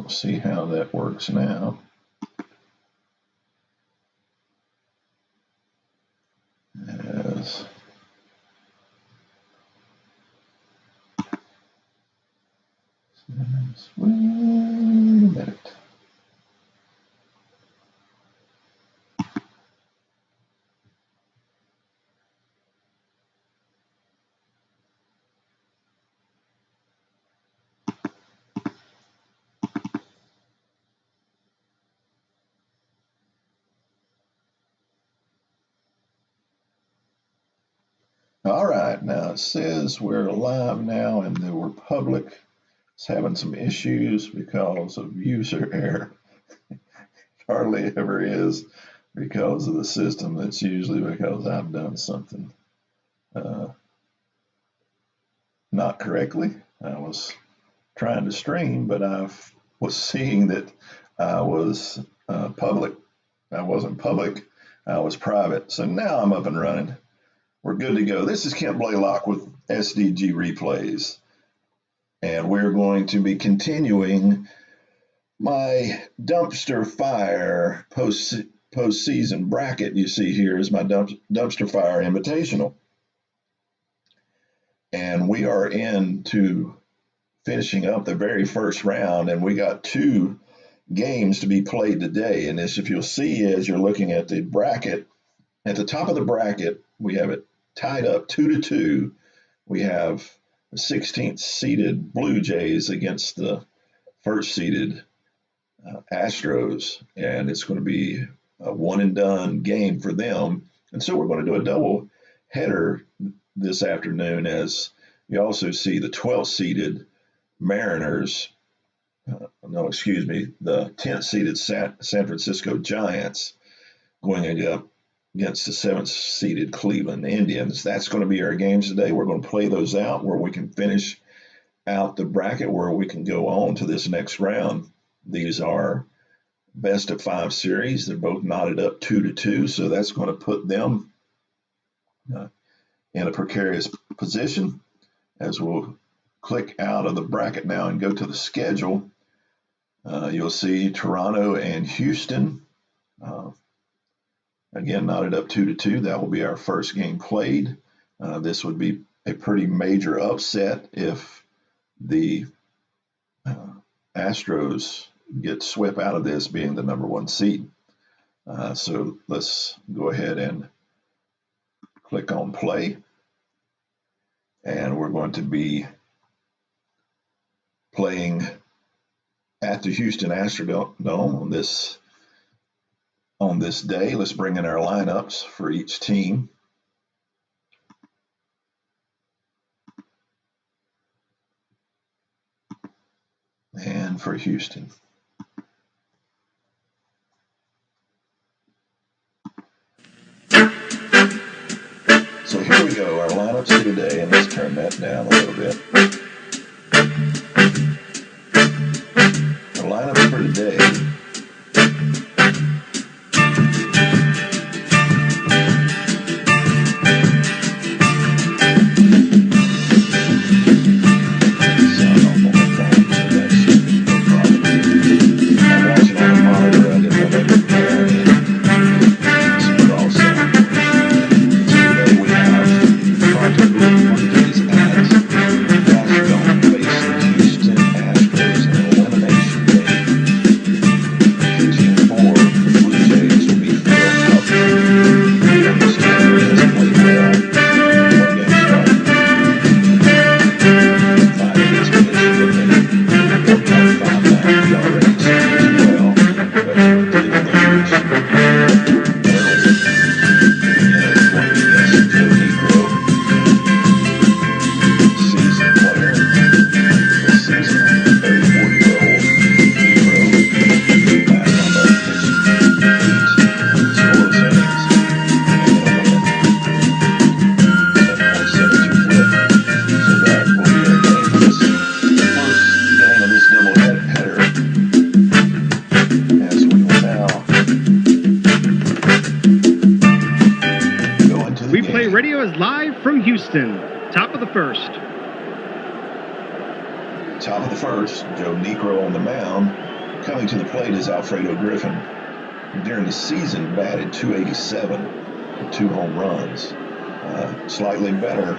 we'll see how that works now. As wait a minute. All right, now it says we're live now, and the Republic is having some issues because of user error. Hardly ever is because of the system. It's usually because I've done something not correctly. I was trying to stream, but I was seeing that I was public. I wasn't public, I was private. So now I'm up and running. We're good to go. This is Kent Blaylock with SDG Replays, and we're going to be continuing my dumpster fire postseason bracket. You see here is my dumpster fire invitational, and we are into finishing up the very first round, and we got 2 games to be played today. And this, if you'll see as you're looking at the bracket, at the top of the bracket, we have it tied up 2-2. We have the 16th seeded Blue Jays against the first seeded Astros, and it's going to be a one and done game for them. And so we're going to do a double header this afternoon, as you also see the 12th seeded Mariners, the 10th seeded San Francisco Giants going up against the 7th seeded Cleveland Indians. That's going to be our games today. We're going to play those out where we can finish out the bracket, where we can go on to this next round. These are best of 5 series. They're both knotted up 2-2, so that's going to put them in a precarious position. As we'll click out of the bracket now and go to the schedule, you'll see Toronto and Houston, again knotted up 2-2. That will be our first game played. This would be a pretty major upset if the Astros get swept out of this, being the number 1 seed. So let's go ahead and click on play, and we're going to be playing at the Houston Astrodome on this day. Let's bring in our lineups for each team. And for Houston, so here we go, our lineups for today, and let's turn that down a little bit. Our lineups for today: Houston, top of the first. Top of the first, Joe Negro on the mound. Coming to the plate is Alfredo Griffin. During the season, batted .287 with 2 home runs. Slightly better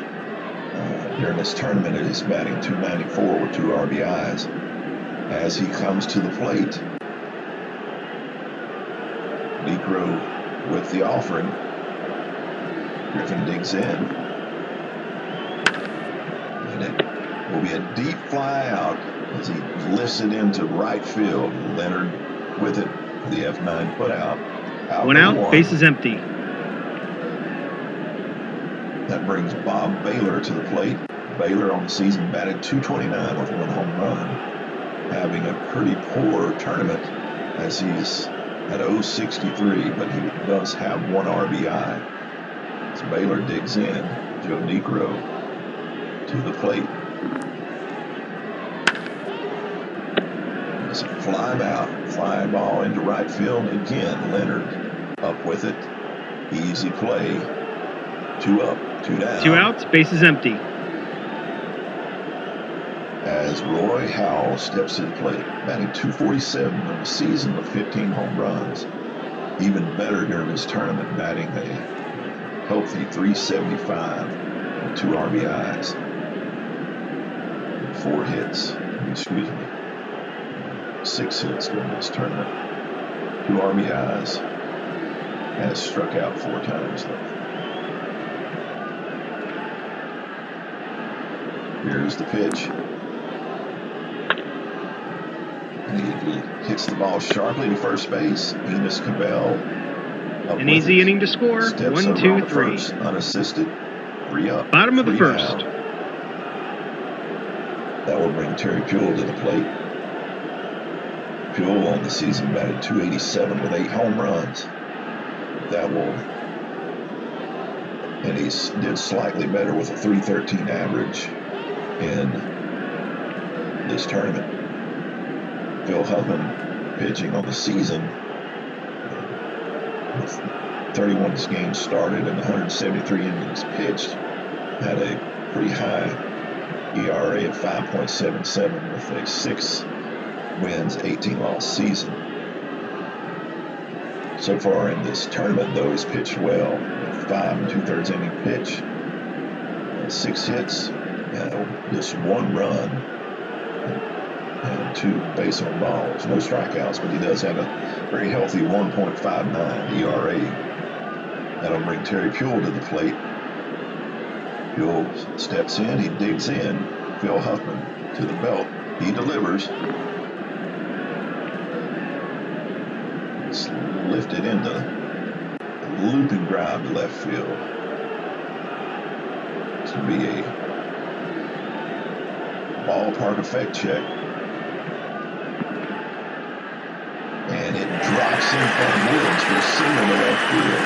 during this tournament. He's batting .294 with 2 RBIs. As he comes to the plate, Negro with the offering. Griffin digs in. And it will be a deep fly out as he lifts it into right field. Leonard with it for the F9 putout. One out, bases empty. That brings Bob Baylor to the plate. Baylor on the season batted .229 with 1 home run, having a pretty poor tournament as he's at .063, but he does have 1 RBI. As Baylor digs in, Joe Negro to the plate. It's a fly ball into right field. Again, Leonard up with it. Easy play. 2 up, 2 down. 2 outs, bases empty. As Roy Howell steps to the plate, batting .247 on the season with 15 home runs. Even better during this tournament, batting a healthy .375 with 2 RBIs. 6 hits during this tournament. 2 RBIs. Has struck out 4 times though. Here's the pitch. And he hits the ball sharply to first base. Enos Cabell up An with easy it. inning to score. Steps 1, over 2, on the 3. first, unassisted. 3 up. Bottom of the 3 first. down. That will bring Terry Puel to the plate. Puel on the season batted .287 with 8 home runs. And he did slightly better with a .313 average in this tournament. Phil Huffman pitching on the season with 31 games started and 173 innings pitched, had a pretty high ERA of 5.77 with a 6 wins, 18 loss season. So far in this tournament, though, he's pitched well with 5 2/3 inning pitch, 6 hits, just 1 run, and 2 base on balls. No strikeouts, but he does have a very healthy 1.59 ERA. That'll bring Terry Puel to the plate. Puel steps in, he digs in. Phil Huffman to the belt. He delivers. It's lifted into a looping drive to left field. It's going to be a ballpark effect check. And it drops in front of Woods for a single to left field.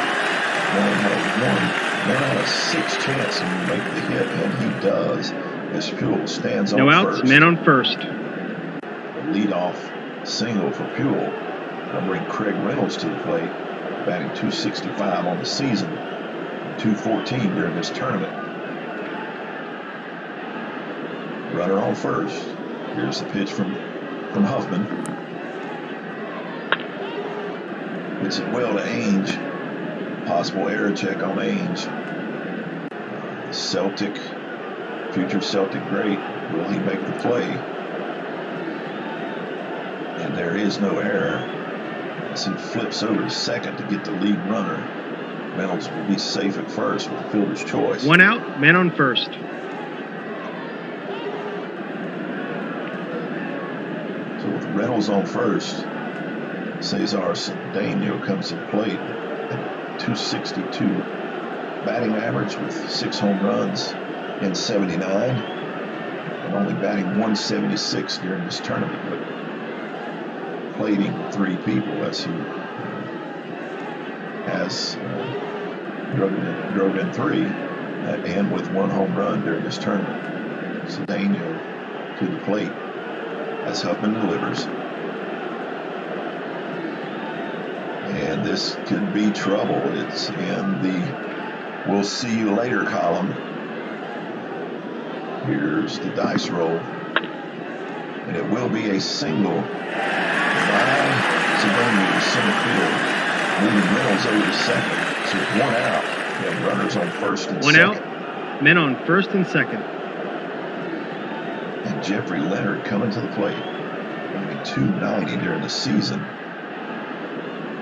One has 1 man out of 6 chance to make the hit, and he does as Puel stands on No first. outs, man on first. A leadoff single for Puel. That'll bring Craig Reynolds to the plate, batting .265 on the season, and .214 during this tournament. Runner on first. Here's the pitch from Huffman. Hits it well to Ainge. Possible error check on Ainge. The future Celtic great. Will he make the play? And there is no error as he flips over to second to get the lead runner. Reynolds will be safe at first with the fielder's choice. 1 out, man on first. So with Reynolds on first, Cesar Cedeno comes to the plate at a .262 batting average with 6 home runs in 79 and only batting .176 during this tournament, but plating 3 people as he has drove in 3 and with 1 home run during this tournament. Cedeno to the plate as Huffman delivers. And this could be trouble. It's in the "we'll see you later" column. Here's the dice roll. And it will be a single by Sedano to center field, moving Reynolds over to second. So with one out, we have runners on first and One second. out. Men on first and second. And Jeffrey Leonard coming to the plate, batting .290 during the season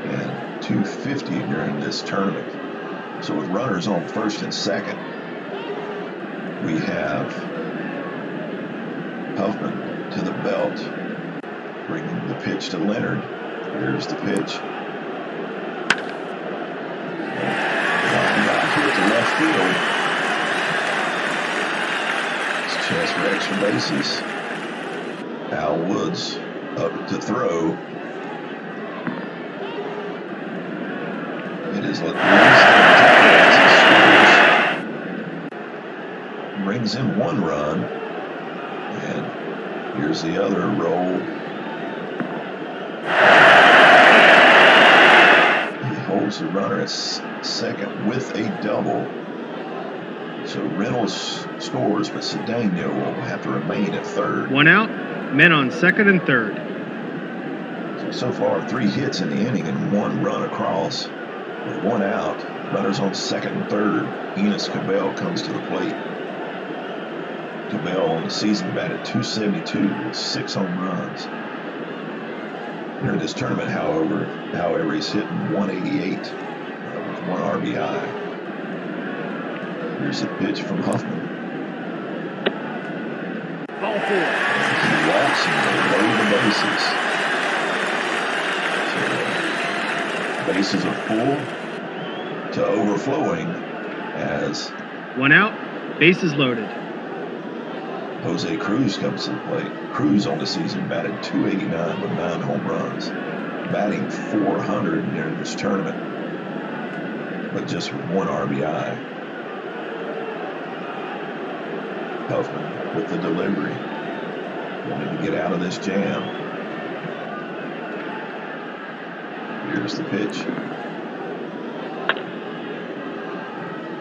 and .250 during this tournament. So with runners on first and second, we have Huffman to the belt, bringing the pitch to Leonard. Here's the pitch. Line got hit to left field. It's chest for extra bases. Al Woods up to throw. It is brings in one run, and here's the other roll. He holds the runner at second with a double. So Reynolds scores, but Sedano will have to remain at third. One out. Men on second and third. So far, 3 hits in the inning and 1 run across. With 1 out, runners on second and third. Enos Cabell comes to the plate. Cabell on the season batted .272 with 6 home runs. During this tournament, however, he's hitting .188 with 1 RBI. Here's the pitch from Huffman. Ball 4. And he walks and they load the bases. So bases are full to overflowing as 1 out. Bases loaded. Jose Cruz comes to the plate. Cruz on the season batted .289 with 9 home runs, batting .400 during this tournament, but just with 1 RBI. Huffman with the delivery, wanting to get out of this jam. Here's the pitch.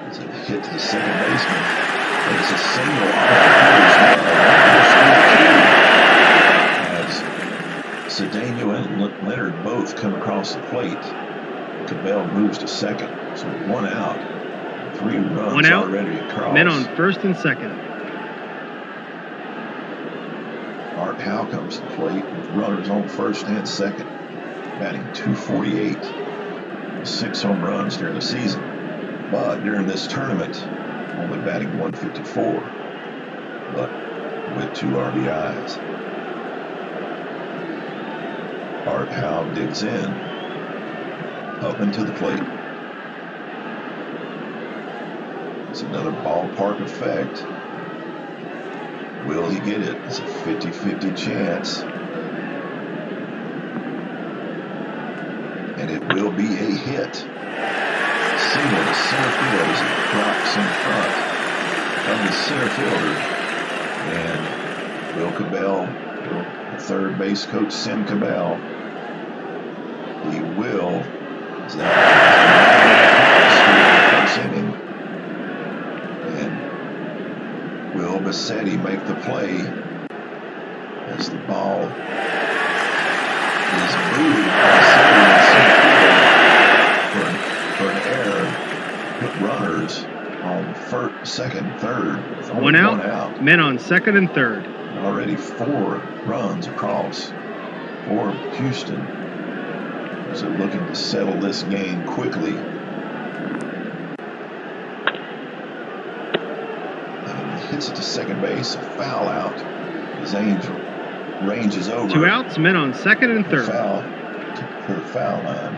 It's a hit to the second baseman. But it's a single off as Sedano and Leonard both come across the plate. Cabell moves to second. So 1 out, 3 runs 1 out. already across. Men on first and second. Art Howe comes to the plate with runners on first and second, batting .248 with 6 home runs during the season. But during this tournament, only batting .154, but with 2 RBIs. Art Howe digs in, up into the plate. It's another ballpark effect. Will he get it? It's a 50-50 chance. And it will be a hit. Single to center field as it drops in front of the center fielder. And Will Cabell, the third base coach, Sim Cabell, he will, is that first inning. And will Bassetti make the play as the ball is moved by Bassetti in center field for an error. Put runners on first, second, third. With only 1 out. 1 out. Men on second and third. And already 4 runs across for Houston. So looking to settle this game quickly. And he hits it to second base, a foul out. His Angel ranges over. 2 outs. Men on second and third. Foul to the foul line.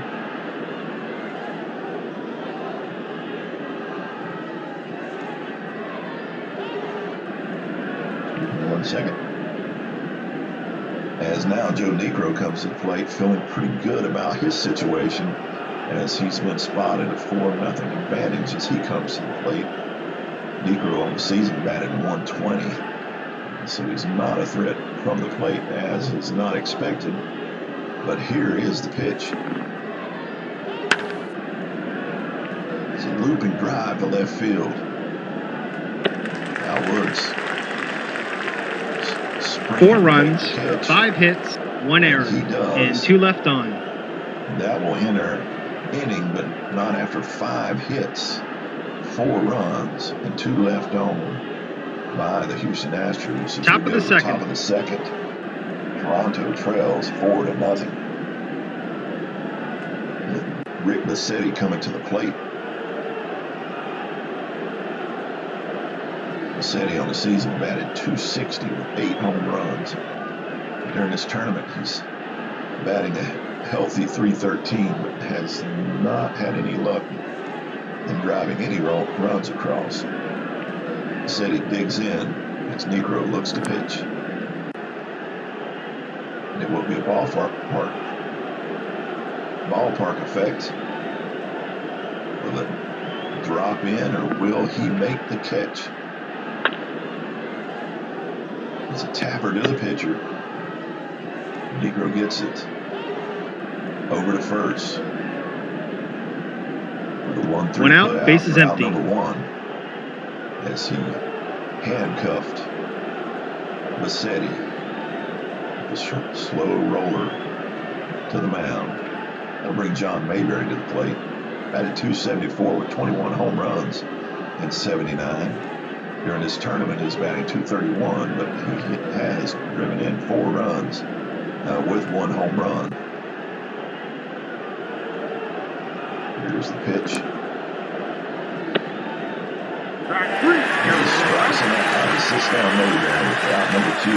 1 second. As now Joe Niekro comes to the plate, feeling pretty good about his situation as he's been spotted a 4-0 advantage as he comes to the plate. Niekro on the season batted .120, so he's not a threat from the plate as is not expected. But here is the pitch. It's a looping drive to left field. Al Woods 4 runs, 5 hits, 1 error, and 2 left on. That will end our inning, but not after 5 hits, 4 runs, and 2 left on by the Houston Astros. Top of the second. Top of the second. Toronto trails 4-0. With Rick Bassetti coming to the plate. Bassetti on the season batted .260 with 8 home runs. During this tournament, he's batting a healthy .313, but has not had any luck in driving any runs across. Bassetti digs in as Negro looks to pitch. And it will be a ballpark effect. Will it drop in, or will he make the catch? It's a tapper to the pitcher. Negro gets it over to first for the 1-3 1 out, put out. bases empty. Number 1, as he handcuffed Bassetti with a slow roller to the mound. That'll bring John Mayberry to the plate. Batted .274 with 21 home runs and 79. During this tournament, he's batting .231, but he has driven in 4 runs with 1 home run. Here's the pitch. And he strikes him out. He sits down Mayberry with out number 2.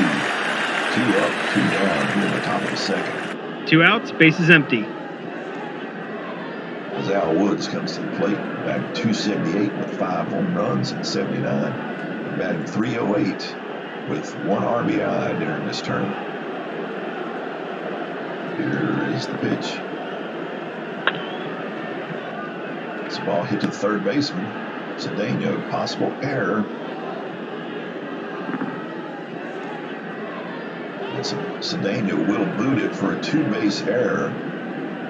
2 up, 2 down here in the top of the second. 2 outs, bases empty. As Al Woods comes to the plate, batting .278 with 5 home runs and 79, and batting .308 with 1 RBI during this tournament. Here is the pitch. It's a ball hit to the third baseman. Cedeno, possible error. And Cedeno will boot it for a 2-base error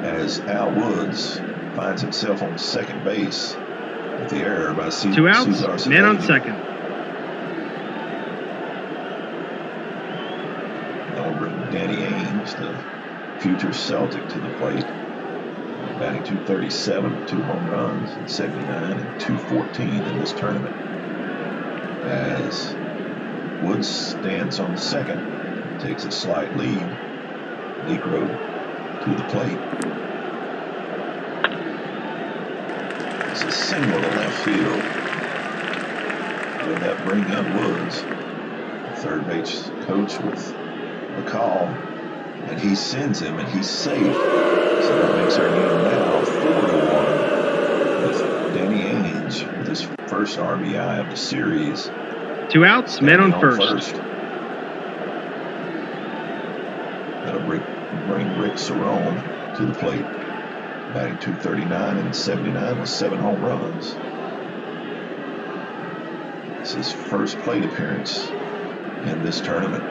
as Al Woods finds himself on second base with the error by Cesar 2 outs, Cedeno. man on second. Now we'll bring Danny Ames, the future Celtic, to the plate. Batting .237 with 2 home runs and 79 and .214 in this tournament. As Woods stands on second, takes a slight lead. Negro to the plate. It's a single to left field. Will that bring up Woods? The third base coach with the call, and he sends him, and he's safe. So that makes our game now 4-1 with Danny Ainge with his first RBI of the series. 2 outs, man on first. That'll bring Rick Cerrone to the plate. Batting .239 and 79 with 7 home runs. It's his first plate appearance in this tournament.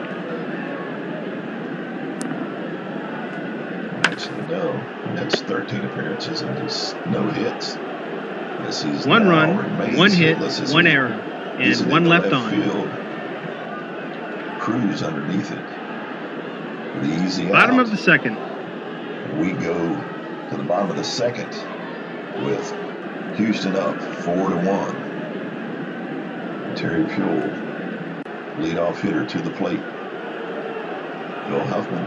Well, actually, no. He has 13 appearances and just no hits. As he's 1 run, 1 hit, hitless, 1 error, and 1 left on. Field. Cruz underneath it for the easy out. Bottom of the second. And we go to the bottom of the second with Houston up 4-1. And Terry Puel, leadoff hitter, to the plate. Phil Huffman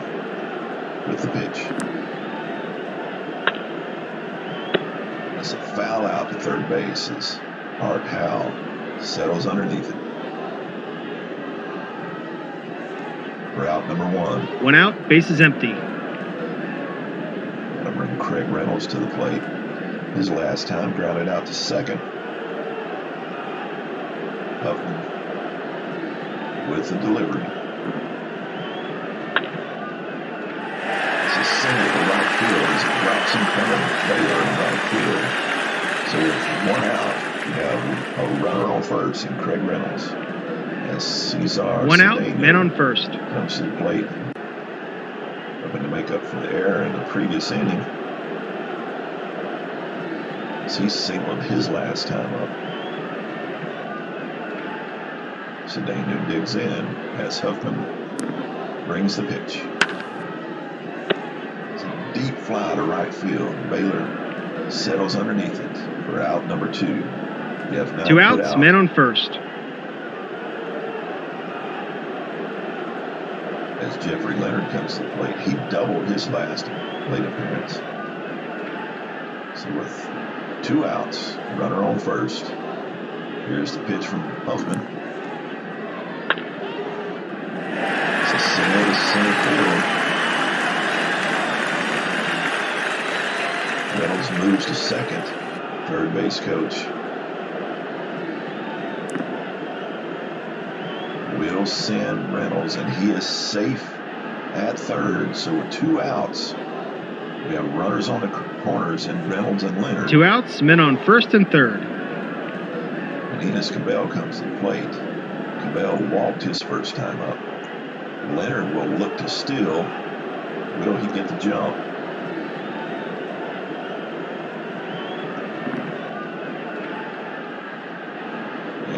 with the pitch. It's a foul out to third base as Art Howell settles underneath it. Route number 1. 1 out, bases empty. That'll bring Craig Reynolds to the plate. His last time grounded out to second. Huffman with the delivery. It's a single to right field as it drops in front of Baylor in right field. So with 1 out, we have a runner on first and Craig Reynolds. As Cesar 1 out, Cedeno man on first. comes to the plate, hoping to make up for the error in the previous inning. As he singled his last time up. Cedeno digs in as Huffman brings the pitch. It's a deep fly to right field. Baylor settles underneath it for out number 2. Jeff now 2 put outs, out. men on first. As Jeffrey Leonard comes to the plate, he doubled his last plate appearance. So with 2 outs, runner on first. Here's the pitch from Huffman. It's a single to center field. Reynolds moves to second. Third base coach will send Reynolds, and he is safe at third. So with 2 outs, we have runners on the corners and Reynolds and Leonard. 2 outs, men on first and third. And Enos Cabell comes to the plate. Cabell walked his first time up. Leonard will look to steal. Will he get the jump?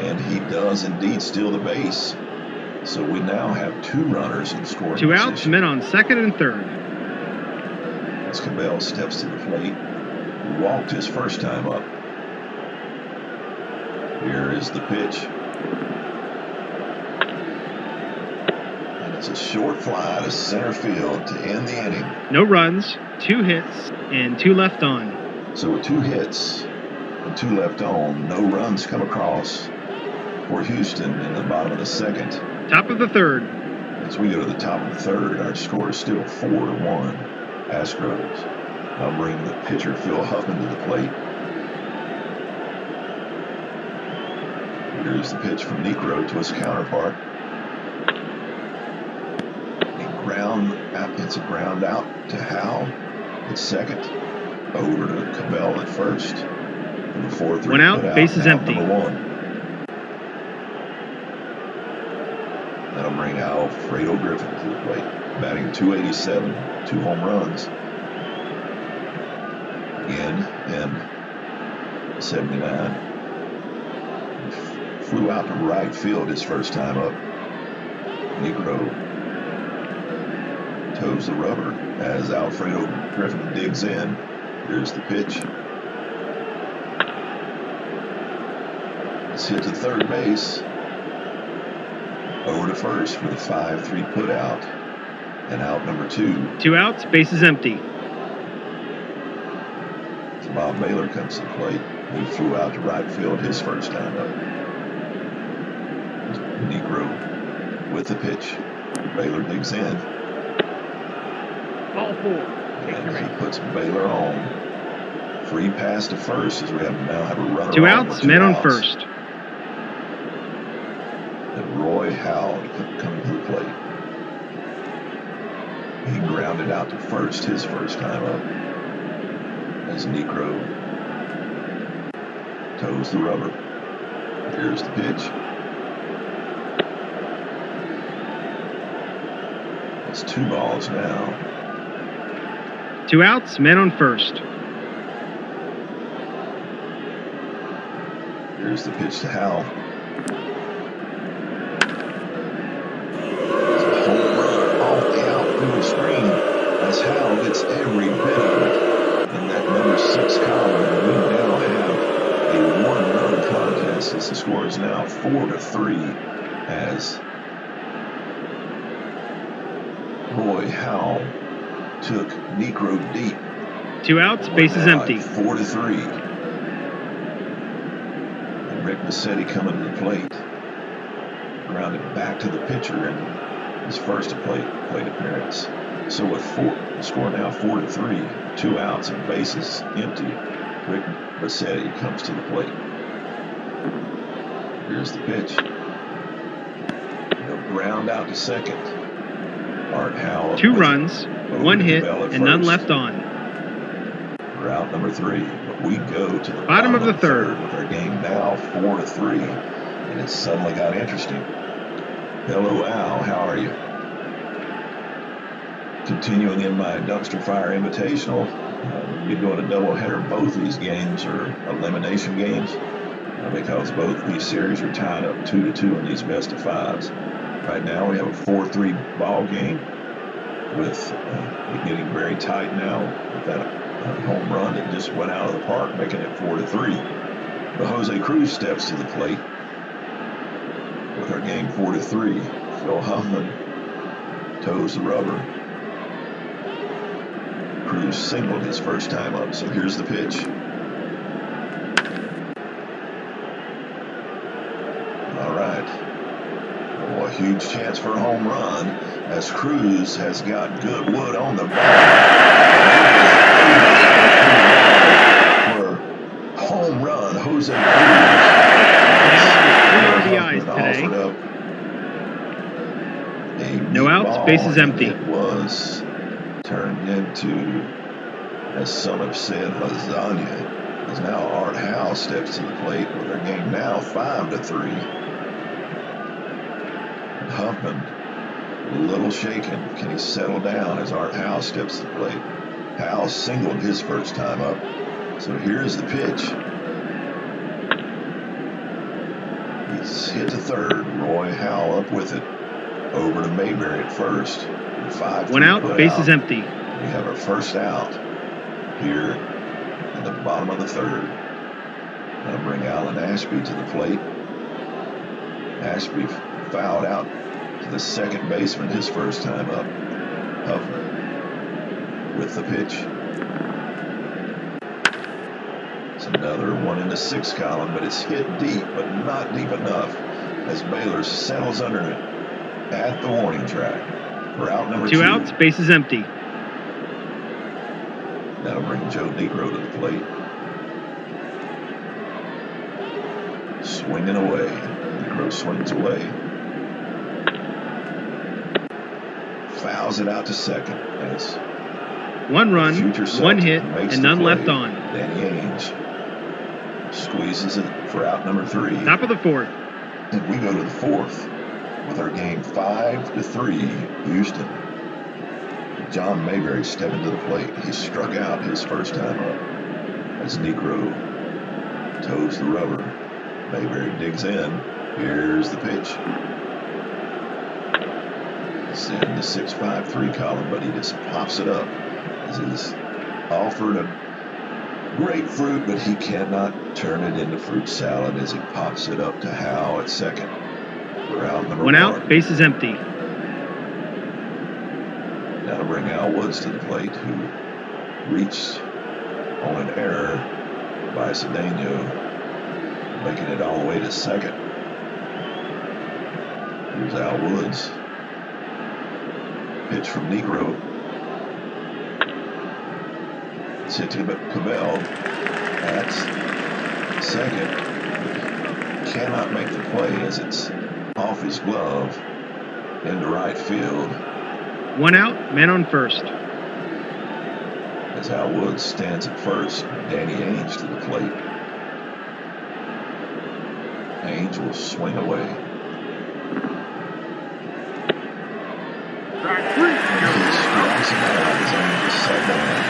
And he does indeed steal the base. So we now have 2 runners in scoring 2 position. outs, men on second and third. As Cabell steps to the plate, he walked his first time up. Here is the pitch. And it's a short fly to center field to end the inning. No runs, 2 hits, and 2 left on. So with 2 hits and 2 left on, no runs come across for Houston in the bottom of the second. Top of the third. As we go to the top of the third, our score is still 4-1. Astros. I'll bring the pitcher Phil Huffman to the plate. Here's the pitch from Necro to his counterpart. It's a ground out to Howell at second. Over to Cabell at first. For the 4-3 1 out, put out. bases empty. Number 1. That'll bring Alfredo Griffin to the plate. Batting .287, 2 home runs. Again, and 79. He flew out to right field his first time up. Negro toes the rubber as Alfredo Griffin digs in. Here's the pitch. It's hit to third base. Over to first for the 5-3 put out. And out number 2. 2 outs, bases empty. As Bob Baylor comes to the plate, he flew out to right field his first time up. Negro with the pitch. Baylor digs in. Ball 4. And he puts Baylor on. Free pass to first as we now have a runner 2 on outs, with 2 men on outs. first. And Roy Howell coming to the plate. He grounded out to first his first time up. As Necro toes the rubber. Here's the pitch. It's 2 balls now. 2 outs, men on first. Here's the pitch to Howell. It's a home run off the outfield screen as Howell gets every bit of it in that number 6 column. And we now have a 1-run contest as the score is now 4-3 as Roy Howell took Necro deep. 2 outs, bases empty. 4-3. And Rick Massetti coming to the plate. Grounded back to the pitcher in his first plate appearance. So with the score now 4-3, 2 outs and bases empty. Rick Massetti comes to the plate. Here's the pitch. He'll ground out to second. Art Howell. 2 runs, 1 hit, and none left on. We're out number 3, but we go to the Bottom of the third with our game now 4-3, and it's suddenly got interesting. Hello, Al. How are you? Continuing in my Dumpster Fire Invitational, we'll be doing a doubleheader. Both these games are elimination games because both these series are tied up 2-2 in these best of 5s. Right now we have a 4-3 ball game with it getting very tight now with that home run that just went out of the park, making it 4-3. But Jose Cruz steps to the plate with our game 4-3. Phil Huffman toes the rubber. Cruz singled his first time up, so here's the pitch. All right. Oh, a huge chance for a home run as Cruz has got good wood on the ball. For home run, Jose Cruz. RBIs today. Offered up a no outs, bases empty. It was turned into, as some have said, lasagna. As now Art Howe steps to the plate with our game now 5-3. And Huffman, a little shaken. Can he settle down as Art Howe steps to the plate? Howe singled his first time up. So here's the pitch. He's hit to third. Roy Howe up with it. Over to Mayberry at first. 5-3 1 out, bases empty. We have our first out here in the bottom of the third. That'll bring Alan Ashby to the plate. Ashby fouled out to the second baseman his first time up. Huffman with the pitch. It's another 1 in the 6th column, but it's hit deep, but not deep enough as Baylor settles under it at the warning track for out number 2. 2 outs, bases empty. That'll bring Joe Negro to the plate. Swinging away. Negro swings away. Fouls it out to second as 1 run, 1 hit, and none left on. Danny Ainge squeezes it for out number 3. Top of the 4th. And we go to the 4th with our game 5-3 Houston. John Mayberry stepping to the plate. He struck out his first time up as Negro toes the rubber. Mayberry digs in. Here's the pitch. It's in the 6-5-3 column, but he just pops it up as he's offered a grapefruit, but he cannot turn it into fruit salad as he pops it up to Howe at second for out number 1. 1 out, bases empty. That'll bring Al Woods to the plate, who reached on an error by Cedeno, making it all the way to second. Here's Al Woods. Pitch from Negro. It's hit to Cabell at second. Cannot make the play as it's off his glove into right field. 1 out, man on first. As Al Woods stands at first, Danny Ainge to the plate. Ainge will swing away. Strike 3. And he strikes him out as Ainge is set down.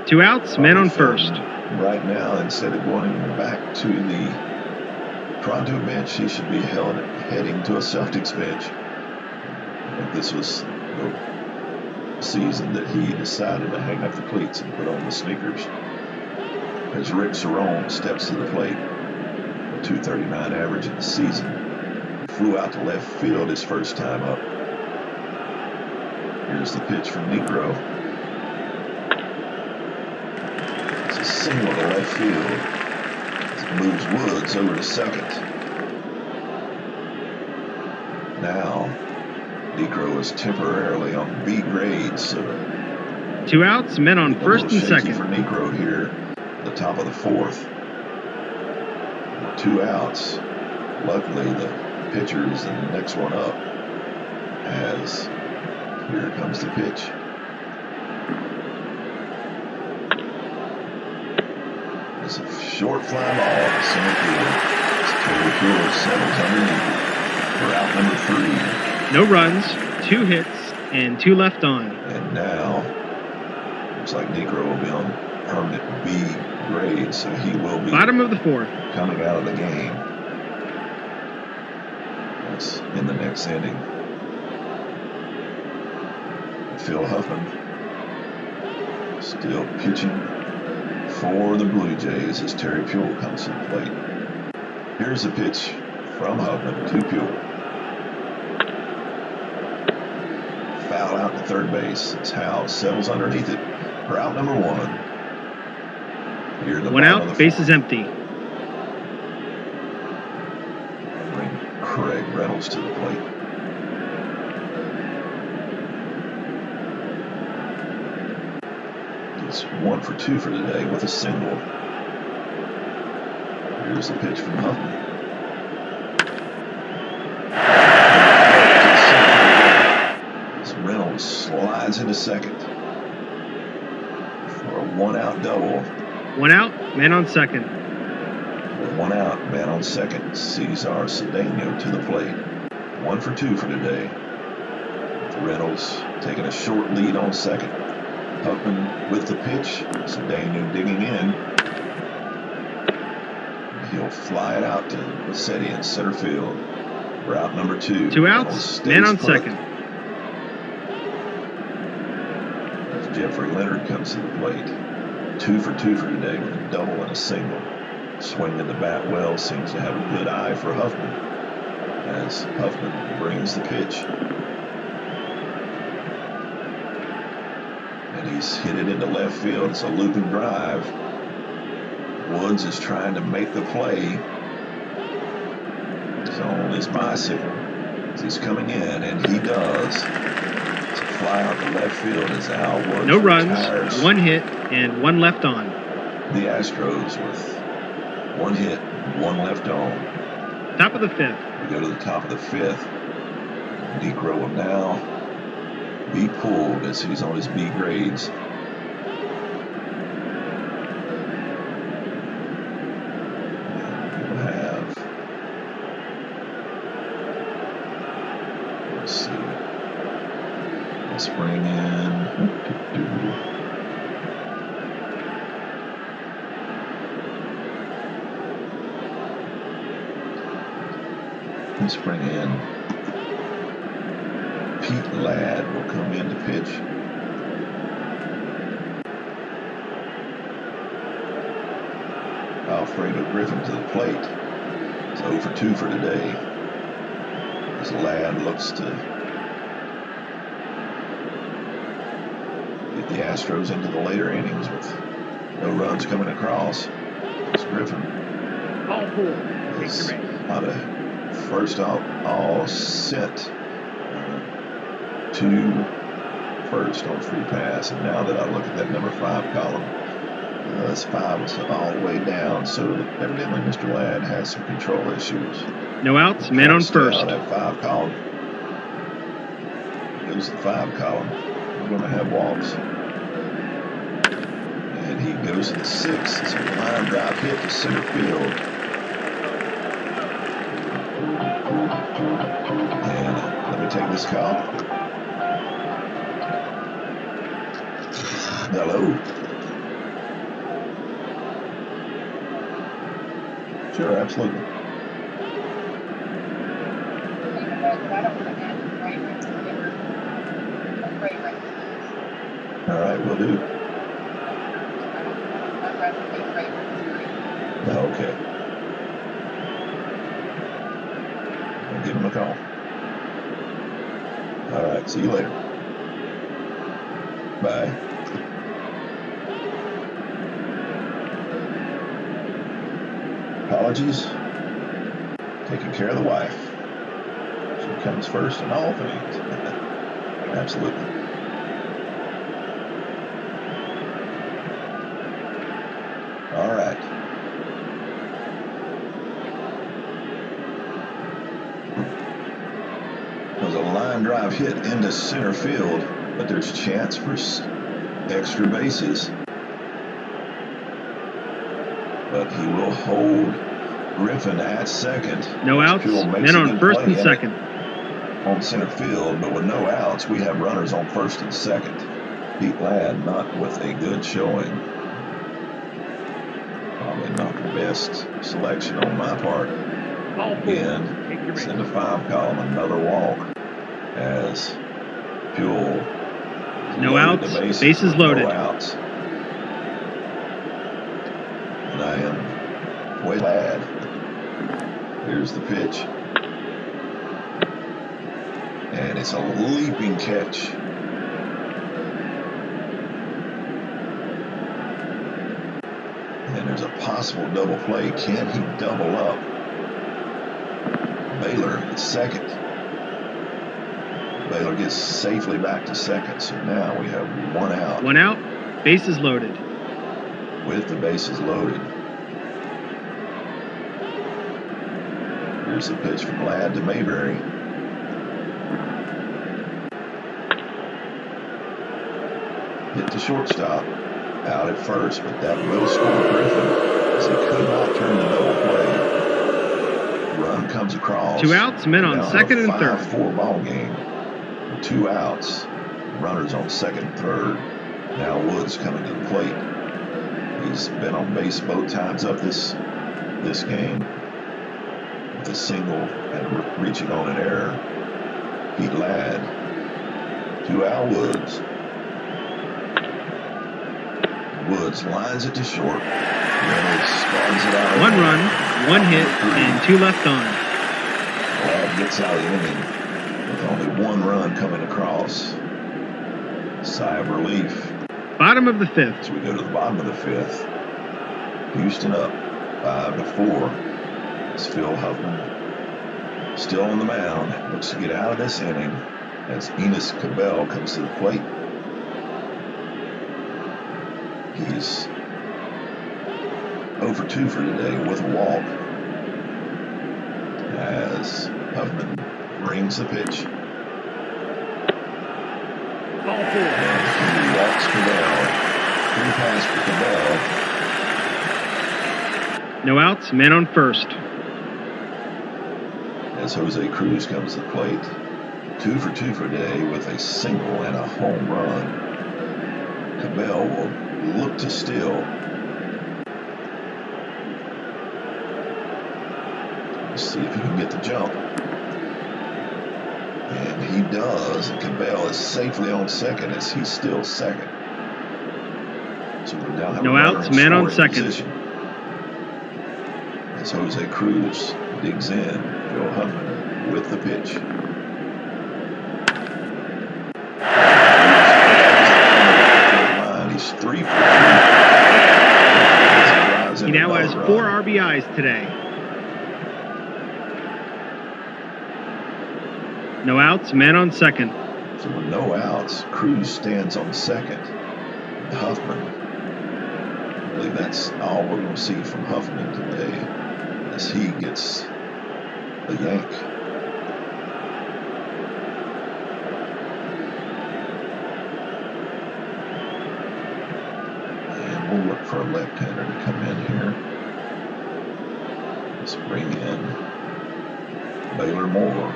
2 outs, man on first. Right now, instead of going back to the Toronto bench, he should be heading to a Celtics bench. I think this was the season that he decided to hang up the cleats and put on the sneakers. As Rick Cerrone steps to the plate, a .239 average in the season. He flew out to left field his first time up. Here's the pitch from Negro. It's a single to left field. It moves Woods over to second. Now, Negro is temporarily on B grade, so 2 outs, men on first and second. For Negro here, at the top of the 4th. With 2 outs. Luckily, the pitcher is the next one up. As here comes the pitch. It's a short fly ball to center field. Terry Cooler settles underneath it for out number 3. No runs, 2 hits, and 2 left on. And now, looks like Negro will be on permanent B grade, so he will be bottom of the 4th. coming out of the game. That's in the next inning. But Phil Huffman still pitching for the Blue Jays as Terry Puel comes to the plate. Here's a pitch from Huffman to Puel. Foul out to third base as Howe settles underneath it for out number 1. Here at the one bottom out, of the base fourth. is empty. I'll bring Craig Reynolds to the plate. He's 1 for 2 for today with a single. Here's the pitch from Huffman. As Reynolds slides into second for a 1-out double. 1 out, man on second. With 1 out, man on second, Cesar Cedeno to the plate. 1 for 2 for today. With Reynolds taking a short lead on second. Huffman with the pitch. Cedeno digging in. And he'll fly it out to Vassetti in center field. For out number 2. 2 outs, man on second. As Jeffrey Leonard comes to the plate. 2 for 2 for today with a double and a single. Swinging the bat well, seems to have a good eye for Huffman. As Huffman brings the pitch. And he's hit it into left field. It's a looping drive. Woods is trying to make the play. He's on his bicycle as he's coming in, and he does. It's a fly out to left field as Al Woods No retires. runs, 1 hit, and 1 left on. The Astros with 1 hit, 1 left on. Top of the 5th. We go to the top of the 5th. Negro will now be pulled as he's on his B grades. And he'll have, let's see, let's bring in, Pete Ladd will come in to pitch. Alfredo Griffin to the plate. It's 0 for 2 for today. As Ladd looks to get the Astros into the later innings with no runs coming across. As Griffin Ball 4. Take your base. Out of first all set to first on free pass. And now that I look at that number 5 column, this 5 was all the way down. So evidently Mr. Ladd has some control issues. No outs, man on first. Out that 5 column. Goes to the 5 column. We're going to have walks. And he goes to the 6. It's a line drive hit to center field. And let me take this call. Hello. Sure, absolutely. All right, will do. Okay. I'll give him a call. All right, see you later. Bye. Apologies. Taking care of the wife. She comes first in all things. Absolutely. All right. It was a line drive hit into center field, but there's a chance for extra bases. But he will hold Griffin at second. No outs, men on first and second. On center field, but with no outs, we have runners on first and second. Pete Ladd not with a good showing. Probably not the best selection on my part. Again, it's in the 5 column, another walk as Fuel No outs, bases loaded. No outs. And I am way glad. Here's the pitch. And it's a leaping catch. And there's a possible double play. Can he double up? Baylor at second. Baylor gets safely back to second, so now we have 1 out. 1 out, bases loaded. With the bases loaded. Here's the pitch from Ladd to Mayberry. Hit the shortstop, out at first, but that will score Griffin as he could not turn the double play. Run comes across. 2 outs, men on second and third. 5-4 ball game with 2 outs, runners on second and third. Now Woods coming to the plate. He's been on base both times up this game with a single and reaching on an error. Pete Ladd to Al Woods. Woods lines it to short. Spawns it out. 1 run, 1 hit, and 2 left on. Ladd gets out of the inning with only 1 run coming across. Sigh of relief. Bottom of the 5th. As we go to the bottom of the 5th. Houston up 5-4. It's Phil Huffman still on the mound. Looks to get out of this inning as Enos Cabell comes to the plate. He's 0 for 2 for today with a walk as Huffman brings the pitch. And he walks Cabell. 3 pass for Cabell. No outs, men on first. As Jose Cruz comes to the plate. 2 for 2 for today with a single and a home run. Cabell will look to steal. Let's see if he can get the jump. And he does. And Cabell is safely on second as he's still second. So we now have no outs, man on second. Position. As Jose Cruz digs in, Phil Huffman with the pitch. He's 3 for 3. He now has 4 RBIs today. No outs, man on second. So with no outs, Cruz stands on second. And Huffman, I believe that's all we're going to see from Huffman today as he gets the yank. And we'll look for a left-hander to come in here. Let's bring in Baylor Moore.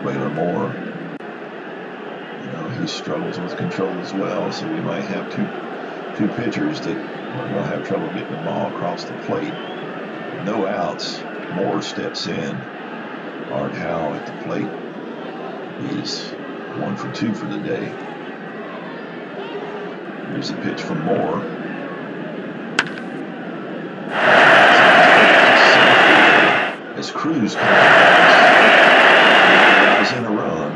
Baylor Moore, he struggles with control as well, so we might have two pitchers that are going to have trouble getting the ball across the plate. With no outs, Moore steps in. Art Howe at the plate. He's 1 for 2 for the day. Here's a pitch from Moore. As Cruz comes across, in a run.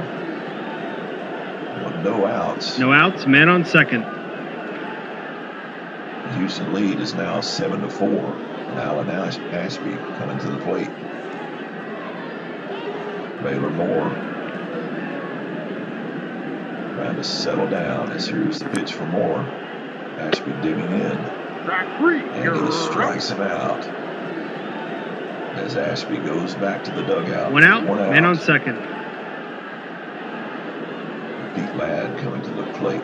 With no outs. No outs, man on second. The Houston lead is now 7-4. And Alan Ashby coming to the plate. Baylor Moore trying to settle down as here's the pitch for Moore. Ashby digging in. And he strikes him out. As Ashby goes back to the dugout. 1 out, man on second. Pete Ladd coming to the plate.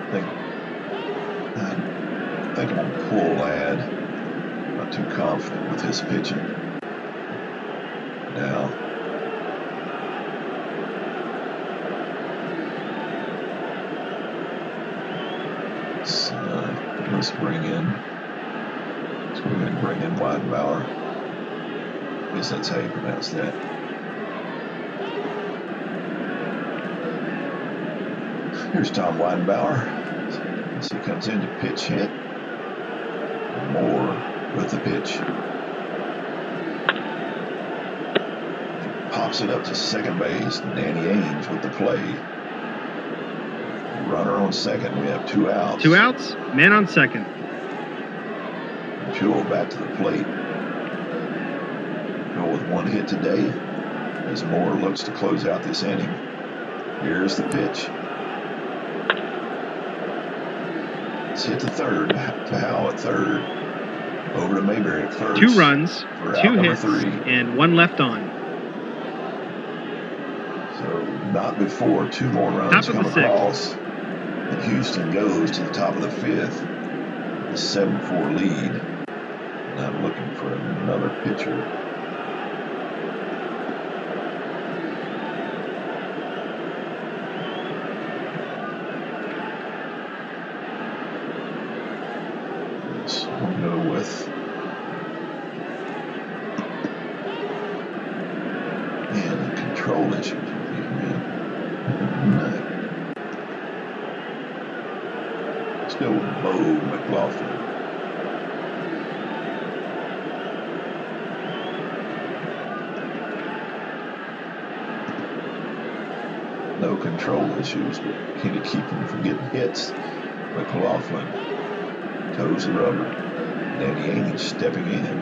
I think I'm going to pull Ladd. Not too confident with his pitching. Now. Let's see. game. Let's go ahead and bring in Weidenbauer. I guess that's how you pronounce that. Here's Tom Weidenbauer. As he comes in to pitch hit. Moore with the pitch. He pops it up to second base. Danny Ainge with the play. Runner on second. We have 2 outs. 2 outs, man on second. And Puel back to the plate. Puel with 1 hit today as Moore looks to close out this inning. Here's the pitch. It's hit to third. To Howell at third. Over to Mayberry at first. 2 runs, 2 hits, 3. And 1 left on. So not before 2 more runs come across. And Houston goes to the top of the 5th with a 7-4 lead. And I'm looking for another pitcher. We'll go with the control issues with me, man. Let's go with Bo McLaughlin. No control issues, but can you keep him from getting hits? McLaughlin toes the rubber. Danny Ainge stepping in.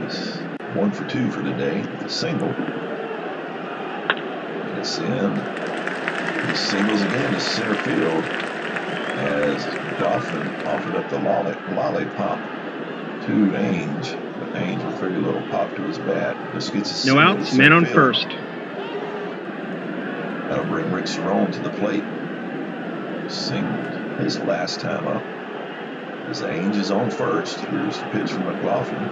He's 1 for 2 for today with a single. And it's in. He singles again to center field as McLaughlin offered up the lollipop to Ainge, but Ainge with very little pop to his bat just gets a single. No outs, man on first. That'll bring Rick Cerrone to the plate. Singled his last time up. As Ainge is on first, here's the pitch from McLaughlin.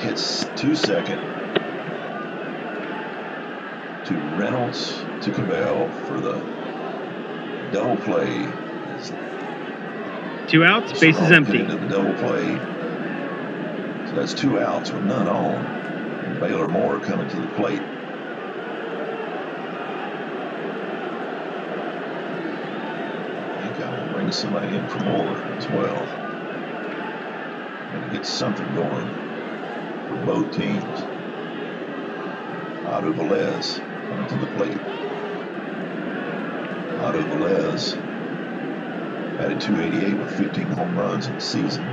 Hits to second. To Reynolds to Cabell for the double play. As 2 outs, base is empty. Into the double play. So that's 2 outs with none on. And Baylor Moore coming to the plate. I think I will bring somebody in for Moore as well. Going to get something going for both teams. Otto Velez coming to the plate. Otto Velez batted .288 with 15 home runs in the season.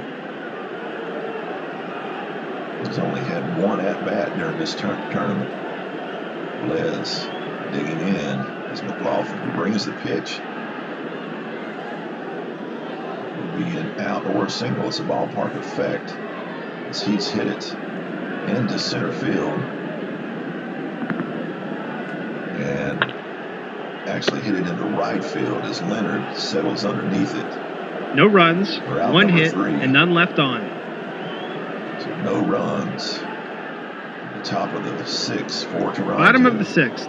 He's only had 1 at-bat during this tournament. Velez digging in as McLaughlin brings the pitch. It will be an out or a single. It's a ballpark effect as he's hit it into center field. And actually hit it into right field as Leonard settles underneath it. No runs, 1 hit, 3. And none left on. So no runs. The top of the 6th for Toronto. Bottom of the 6th.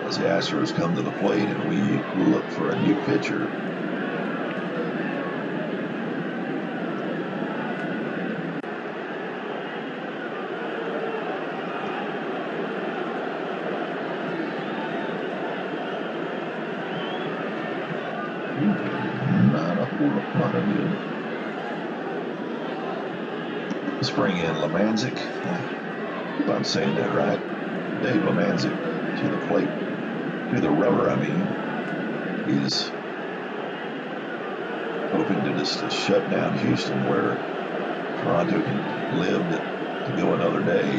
As the Astros come to the plate and we look for a new pitcher. Not a whole lot of good. Let's bring in Lemanzik. I hope I'm saying that right. Dave Lemanzik to the plate. To the rubber, I mean. He's hoping to just shut down Houston where Toronto can live to go another day.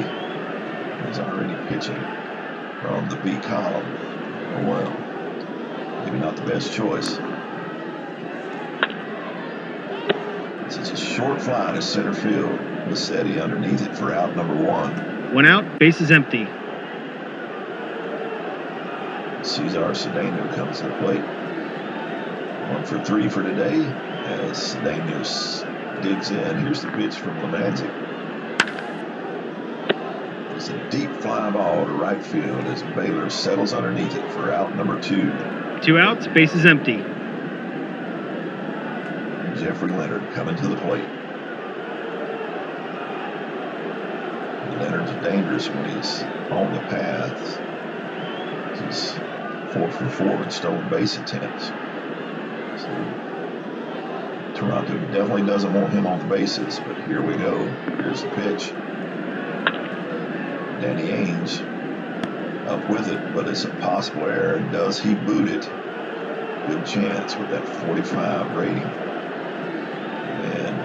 He's already pitching from the B column. Oh well. Maybe not the best choice. This is a short fly to center field. Bassetti underneath it for out number 1. 1 out, base is empty. Cesar Cedeno comes to the plate. 1 for 3 for today as Cedeno digs in. Here's the pitch from Lemanzik. It's a deep fly ball to right field as Baylor settles underneath it for out number 2. 2 outs, base is empty. Jeffrey Leonard coming to the plate. Leonard's dangerous when he's on the path. He's 4 for 4 in stolen base attempts. So Toronto definitely doesn't want him on the bases, but here we go. Here's the pitch. Danny Ainge up with it, but it's a possible error. Does he boot it? Good chance with that 45 rating. And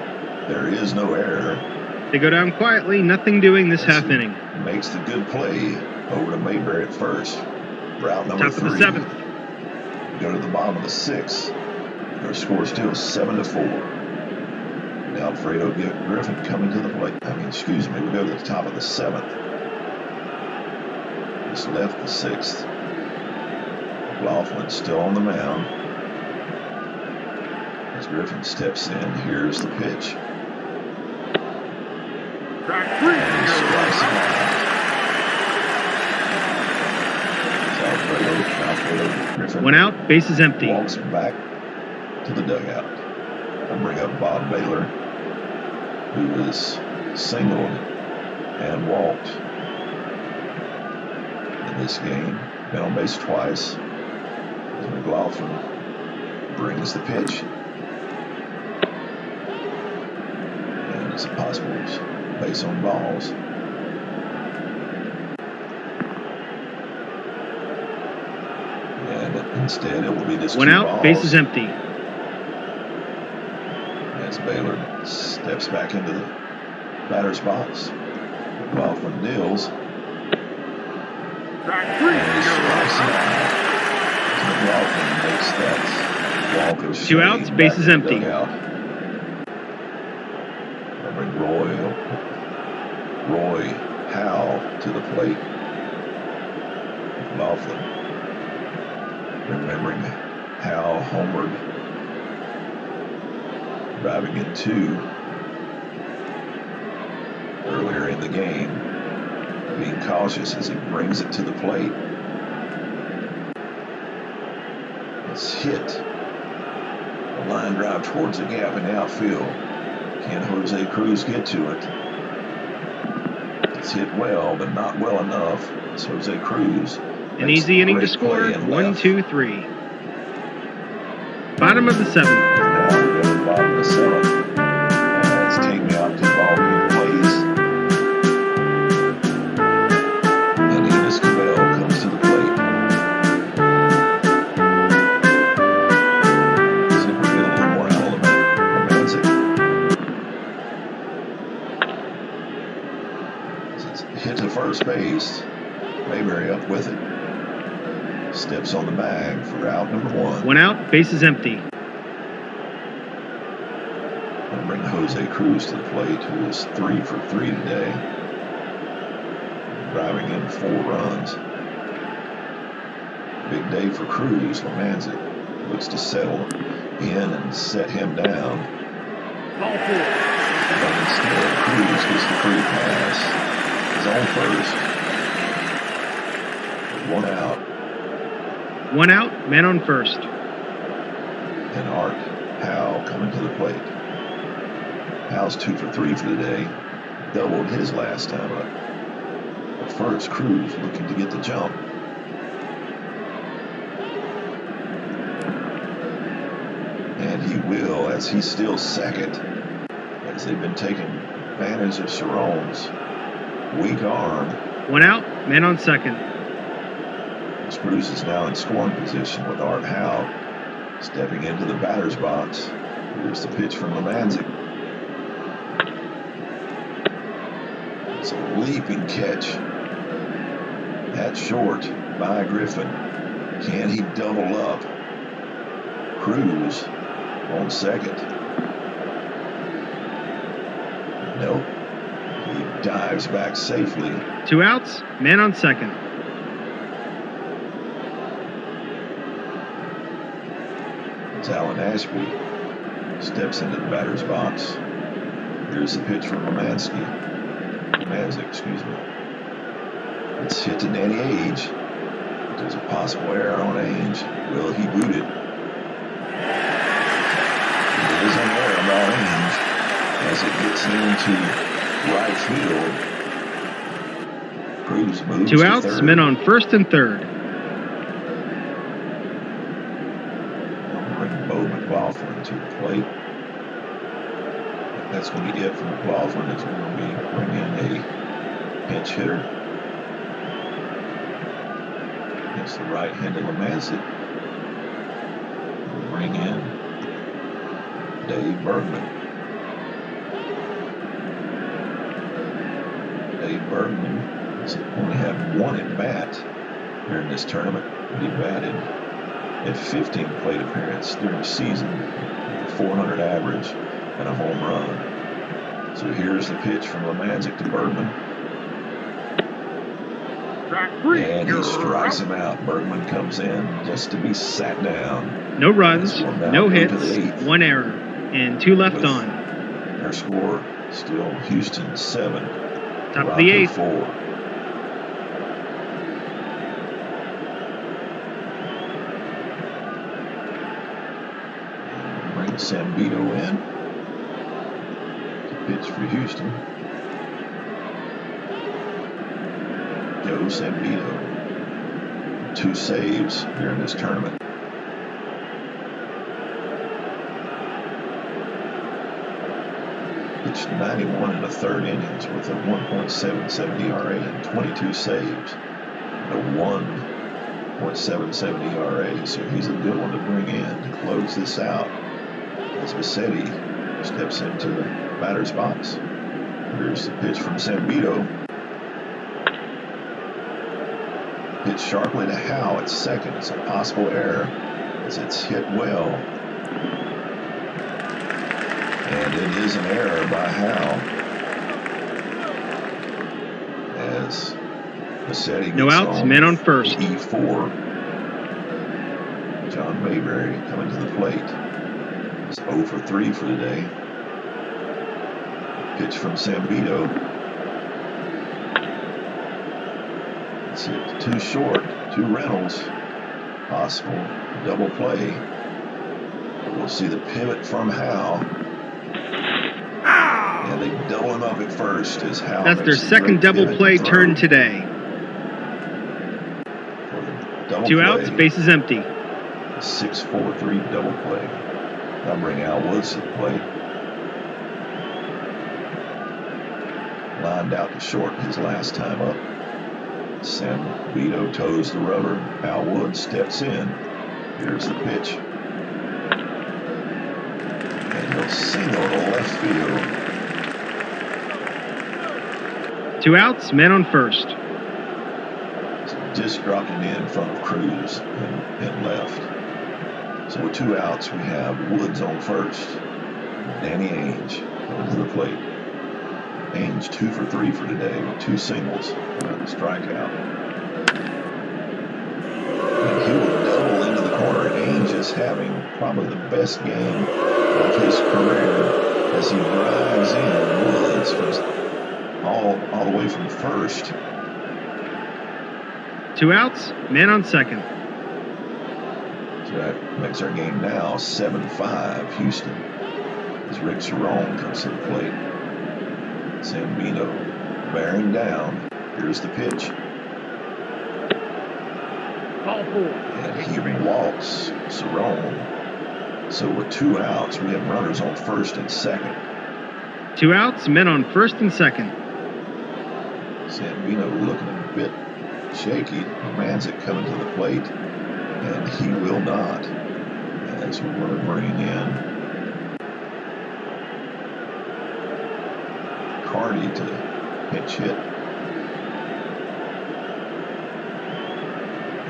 there is no error. They go down quietly, nothing doing this half inning. Makes the good play over to Mayberry at first. Route number Top 3. of the 7th. We go to the bottom of the 6th. Their score still 7-4. Now Alfredo Griffin coming to the plate. We go to the top of the 7th. Just left the 6th. McLaughlin still on the mound. As Griffin steps in, here's the pitch. Alfredo Griffin. One out, base is empty. Walks back to the dugout. I bring up Bob Baylor, who is singled and walked in this game. Been on base twice. As McLaughlin brings the pitch. And it's a possible base on balls. And instead it will be just 1 out, balls. base is empty. As Baylor steps back into the batter's box. McLaughlin deals. And he strikes out. McLaughlin makes that walk of shame. 2 outs, base is empty. Dugout. I bring Roy Howe to the plate. McLaughlin, remembering Howe homered, driving in 2 earlier in the game, being cautious as he brings it to the plate. It's hit. A line drive towards the gap in the outfield. Can Jose Cruz get to it? It's hit well, but not well enough. It's Jose Cruz. An easy inning to score. 1, 2, 3. Bottom of the 7th. Now we go to the bottom of the 7th. And that's Take Me Out to the Ballgame plays. And Enos Cabell comes to the plate. See if we get a little more out of the Manzik. It's hit to first base. Mayberry up with it. Steps on the bag for out number 1. 1 out, base is empty. I'll bring Jose Cruz to the plate, who is 3 for 3 today, driving in 4 runs. Big day for Cruz. Lemanzik looks to settle in and set him down. But instead, Cruz gets the free pass. He's on first. 1 out. 1 out, man on first. And Art Howe coming to the plate. Howe's 2 for 3 for the day. Doubled his last time up. But first, Cruz looking to get the jump. And he will, as he's still second, as they've been taking advantage of Cerrone's weak arm. 1 out, man on second. Cruz is now in scoring position with Art Howe stepping into the batter's box. Here's the pitch from Lemanzik. It's a leaping catch at short by Griffin. Can he double up? Cruz on second. Nope. He dives back safely. 2 outs, man on second. Alan Ashby steps into the batter's box. Here's the pitch from Lemanzik. It's hit to Danny Ainge. There's a possible error on Ainge. Will he boot it? It is an error. as it gets into right field. Cruz moves 2 outs, to third. men on first and third. I'll bring Bo McLaughlin to the plate. That's going to be it for McLaughlin, as we're going to be bringing in a pinch hitter against the right-handed Lemancic. We'll bring in Dave Bergman. Dave Bergman has only had one at bat during this tournament, but he batted at 15 plate appearances during the season with a .400 average and a home run. So here's the pitch from Lemancic to Bergman. And he strikes him out. Bergman comes in just to be sat down. No runs, no hits, 1 error, and 2 left on. Our score still Houston 7, Top of the 8th. 4. Bring Sambito in to pitch for Houston. Joe Sambito, 2 saves during this tournament. Pitched 91 in the 3rd innings with a 1.77 ERA and 22 saves and a 1.77 ERA. So he's a good one to bring in to close this out as Vassetti steps into the batter's box. Here's the pitch from Sambito. Pitch sharply to Howe at second. It's a possible error as it's hit well. And it is an error by Howe as Vassetti gets no outs, men on first. E4. John Mayberry coming to the plate. It's 0 for 3 for the day. Pitch from Sambito. It's hit too short. 2 Reynolds. Possible double play. But we'll see the pivot from Howe. And they double him up at first as Howe That's their second double play turn today. 2 outs, bases empty. 6-4-3 double play. I'll bring Al Woods to the plate. Lined out to short his last time up. Sambito toes the rubber. Al Woods steps in. Here's the pitch. And he'll single to left field. 2 outs, men on first. Just dropped it in front of Cruz and left. So with 2 outs, we have Woods on first. Danny Ainge coming to the plate. Ainge 2 for 3 for today with 2 singles and a strikeout. And he will double into the corner. Ainge is having probably the best game of his career as he drives in Woods from all the way from first. 2 outs, man on second. So that makes our game now 7-5 Houston as Rick Cerrone comes to the plate. Sambito bearing down. Here's the pitch. Ball 4. And he walks Cerrone. So with 2 outs, we have runners on first and second. 2 outs, men on first and second. Sambito looking a bit shaky. Lemancic coming to the plate, and he will not. As we're going to bring in Cardi to pinch hit.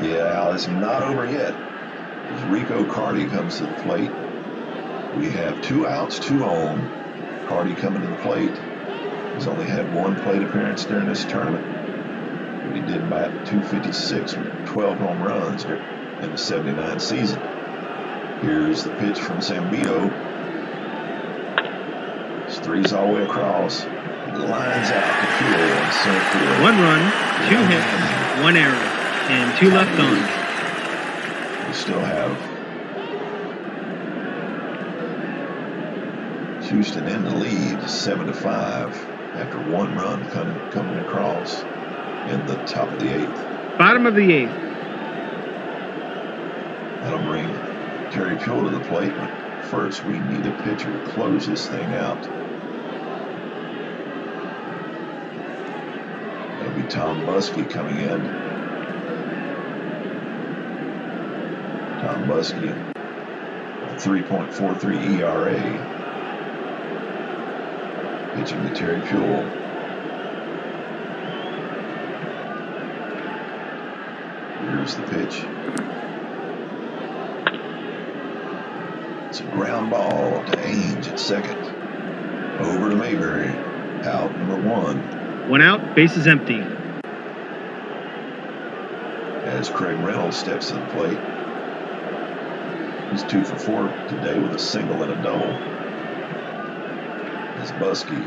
Yeah, Al, it's not over yet. As Rico Cardi comes to the plate. We have 2 outs, 2 on. Cardi coming to the plate. He's only had 1 plate appearance during this tournament, but he did bat .256 with 12 home runs in the '79 season. Here's the pitch from Sambito. It's 3s all the way across. He lines out to Keel in center field. 1 run, 2 hits, 1 error, and 2 left on. We still have Houston in the lead, 7-5, after one run coming across in the top of the 8th. Bottom of the 8th. That'll bring Terry Puel to the plate, but first we need a pitcher to close this thing out. That'll be Tom Buskey coming in. Tom Buskey with a 3.43 ERA. Pitching to Terry Puel. Here's the pitch. It's a ground ball to Ainge at second. Over to Mayberry. Out number 1. 1 out, bases empty. As Craig Reynolds steps to the plate. He's 2 for 4 today with a single and a double. As Buskey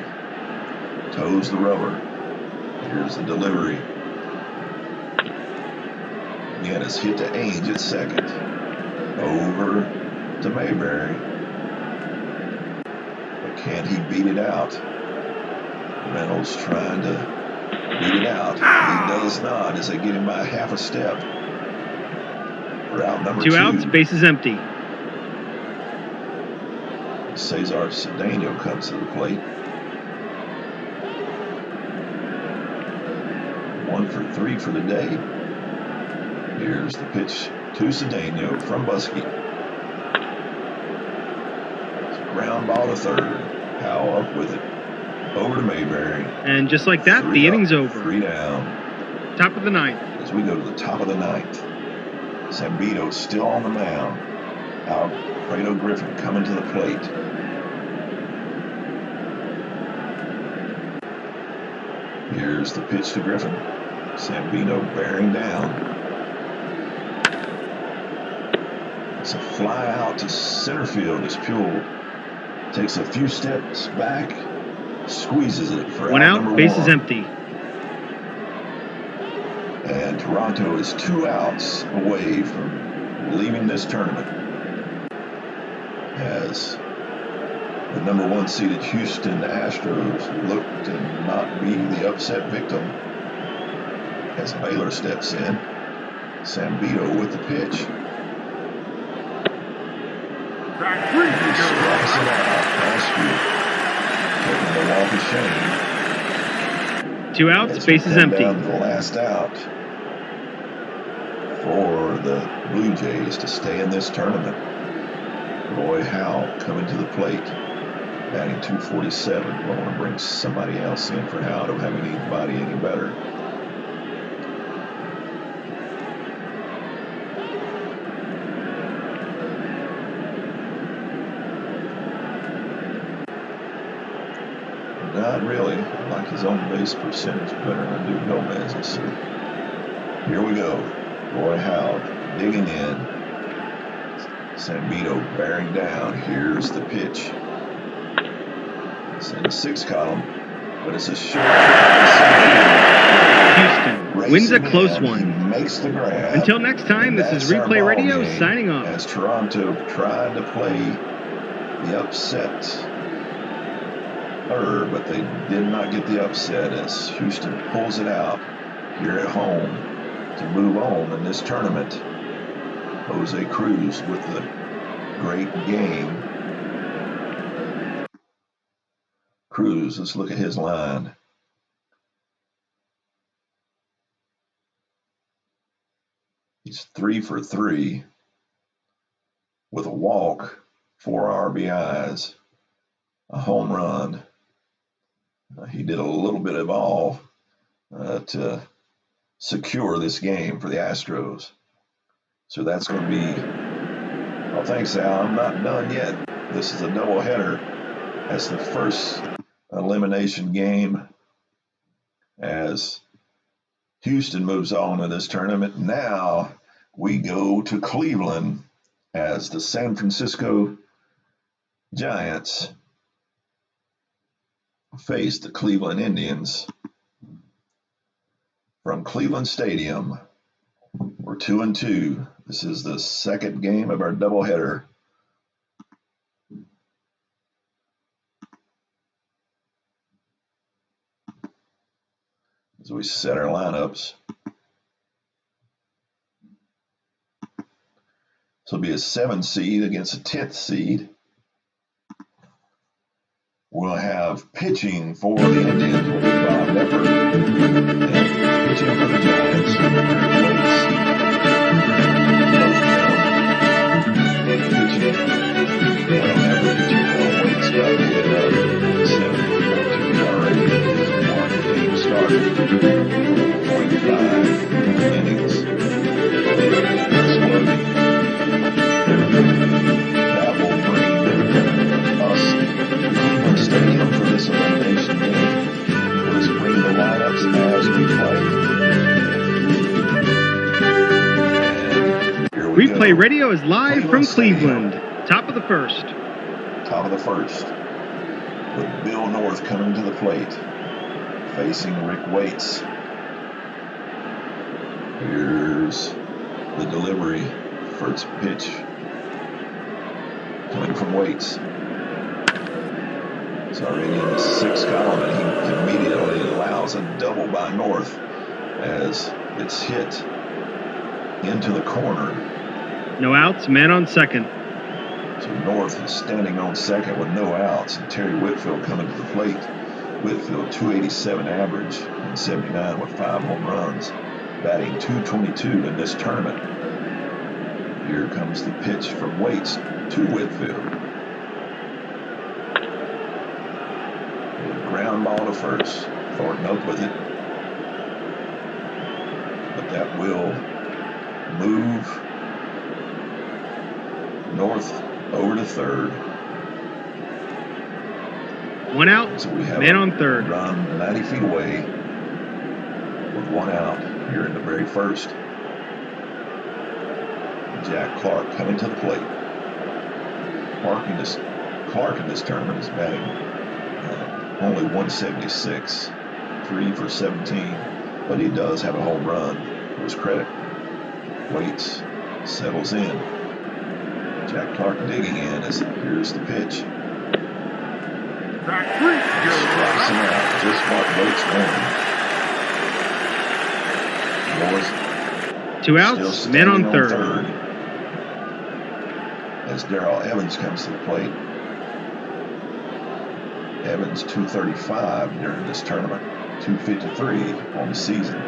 toes the rubber. Here's the delivery. Again, it's hit to Ainge at second. Over to Mayberry. But can he beat it out? Reynolds trying to beat it out. He does not as they get him by half a step. For out number 2. 2 outs, bases empty. Cesar Cedeno comes to the plate. 1 for 3 for the day. Here's the pitch to Cedeno from Buskey. It's a ground ball to third. Howe up with it. Over to Mayberry. And just like that, the inning's over. 3 down. Top of the 9th. As we go to the top of the 9th. Zambito still on the mound. Alfredo Griffin coming to the plate. Here's the pitch to Griffin. Zambito bearing down. It's a fly out to center field as Puel takes a few steps back, squeezes it for 1 out out, number bases 1. empty. And Toronto is 2 outs away from leaving this tournament as the number 1 seeded Houston Astros look to not be the upset victim as Baylor steps in. Zambito with the pitch. He strikes it out. Pascu taking the walk of shame. 2 outs, bases empty. Down to the last out for the Blue Jays to stay in this tournament. Roy Howe coming to the plate, batting .247. Do I want to bring somebody else in for Howe? Don't have anybody any better. Not really. I like his own base percentage better than I do Gomez's. So here we go. Roy Howe digging in. Zambito bearing down. Here's the pitch. It's in the 6th column, but it's a short. Houston wins a close one. He makes the grab. Until next time, this is Replay Radio signing off. As Toronto tried to play the upset but they did not get the upset as Houston pulls it out here at home to move on in this tournament. Jose Cruz with the great game. Cruz, let's look at his line. He's 3 for 3 with a walk, 4 RBIs, a home run. He did a little bit of all to secure this game for the Astros. So that's going to be, well, thanks, Al. I'm not done yet. This is a doubleheader. That's the first elimination game as Houston moves on in this tournament. Now we go to Cleveland as the San Francisco Giants face the Cleveland Indians from Cleveland Stadium. We're 2-2. This is the second game of our doubleheader. as we set our lineups. This will be a 7 seed against a 10th seed. We'll have pitching for the Indians will be Bob Lepper, and pitching for the Giants, pitching, Lepper pitching well. Waits got hit up, 7.2 ERA, his 1 game started, 0.5 innings, exploding. That will bring us Cleveland Stadium for this elimination game. We'll just bring the lineups as we play. Replay radio is live from Cleveland. Top of the first. Top of the first. With Bill North coming to the plate, facing Rick Waits. Here's the delivery. First pitch coming from Waits. It's already in the 6th column, and he immediately allows a double by North as it's hit into the corner. No outs, man on second. So North is standing on second with no outs, and Terry Whitfield coming to the plate. Whitfield, 287 average in 79 with 5 home runs, batting .222 in this tournament. Here comes the pitch from Waits to Whitfield. Ground ball to first. Thornton up with it. But that will move North over to third. 1 out, so we have man on third. Run 90 feet away with 1 out here in the very first. Jack Clark coming to the plate. Clark in this tournament is batting only 176, 3 for 17, but he does have a home run to his credit. Waits, settles in. Jack Clark digging in as here's the pitch. Strikes him out, just what Waits wanted. 2 outs, man on third. As Darrell Evans comes to the plate. Evans 235 during this tournament, 253 on the season.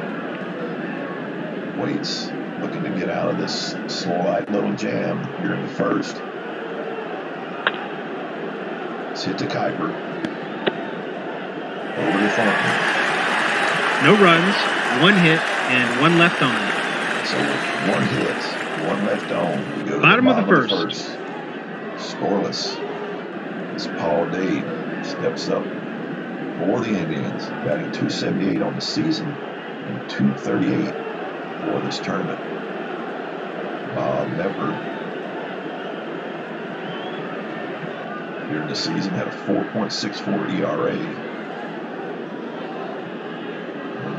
Waits looking to get out of this slow light little jam here in the first. It's hit to Kuiper. Over to Thornton. No runs, 1 hit, and 1 left on. So 1 hit, 1 left on. We go to bottom the of the first. Scoreless. It's Paul Dade. Steps up for the Indians, batting .278 on the season and .238 for this tournament. Bob Lepper, during the season, had a 4.64 ERA.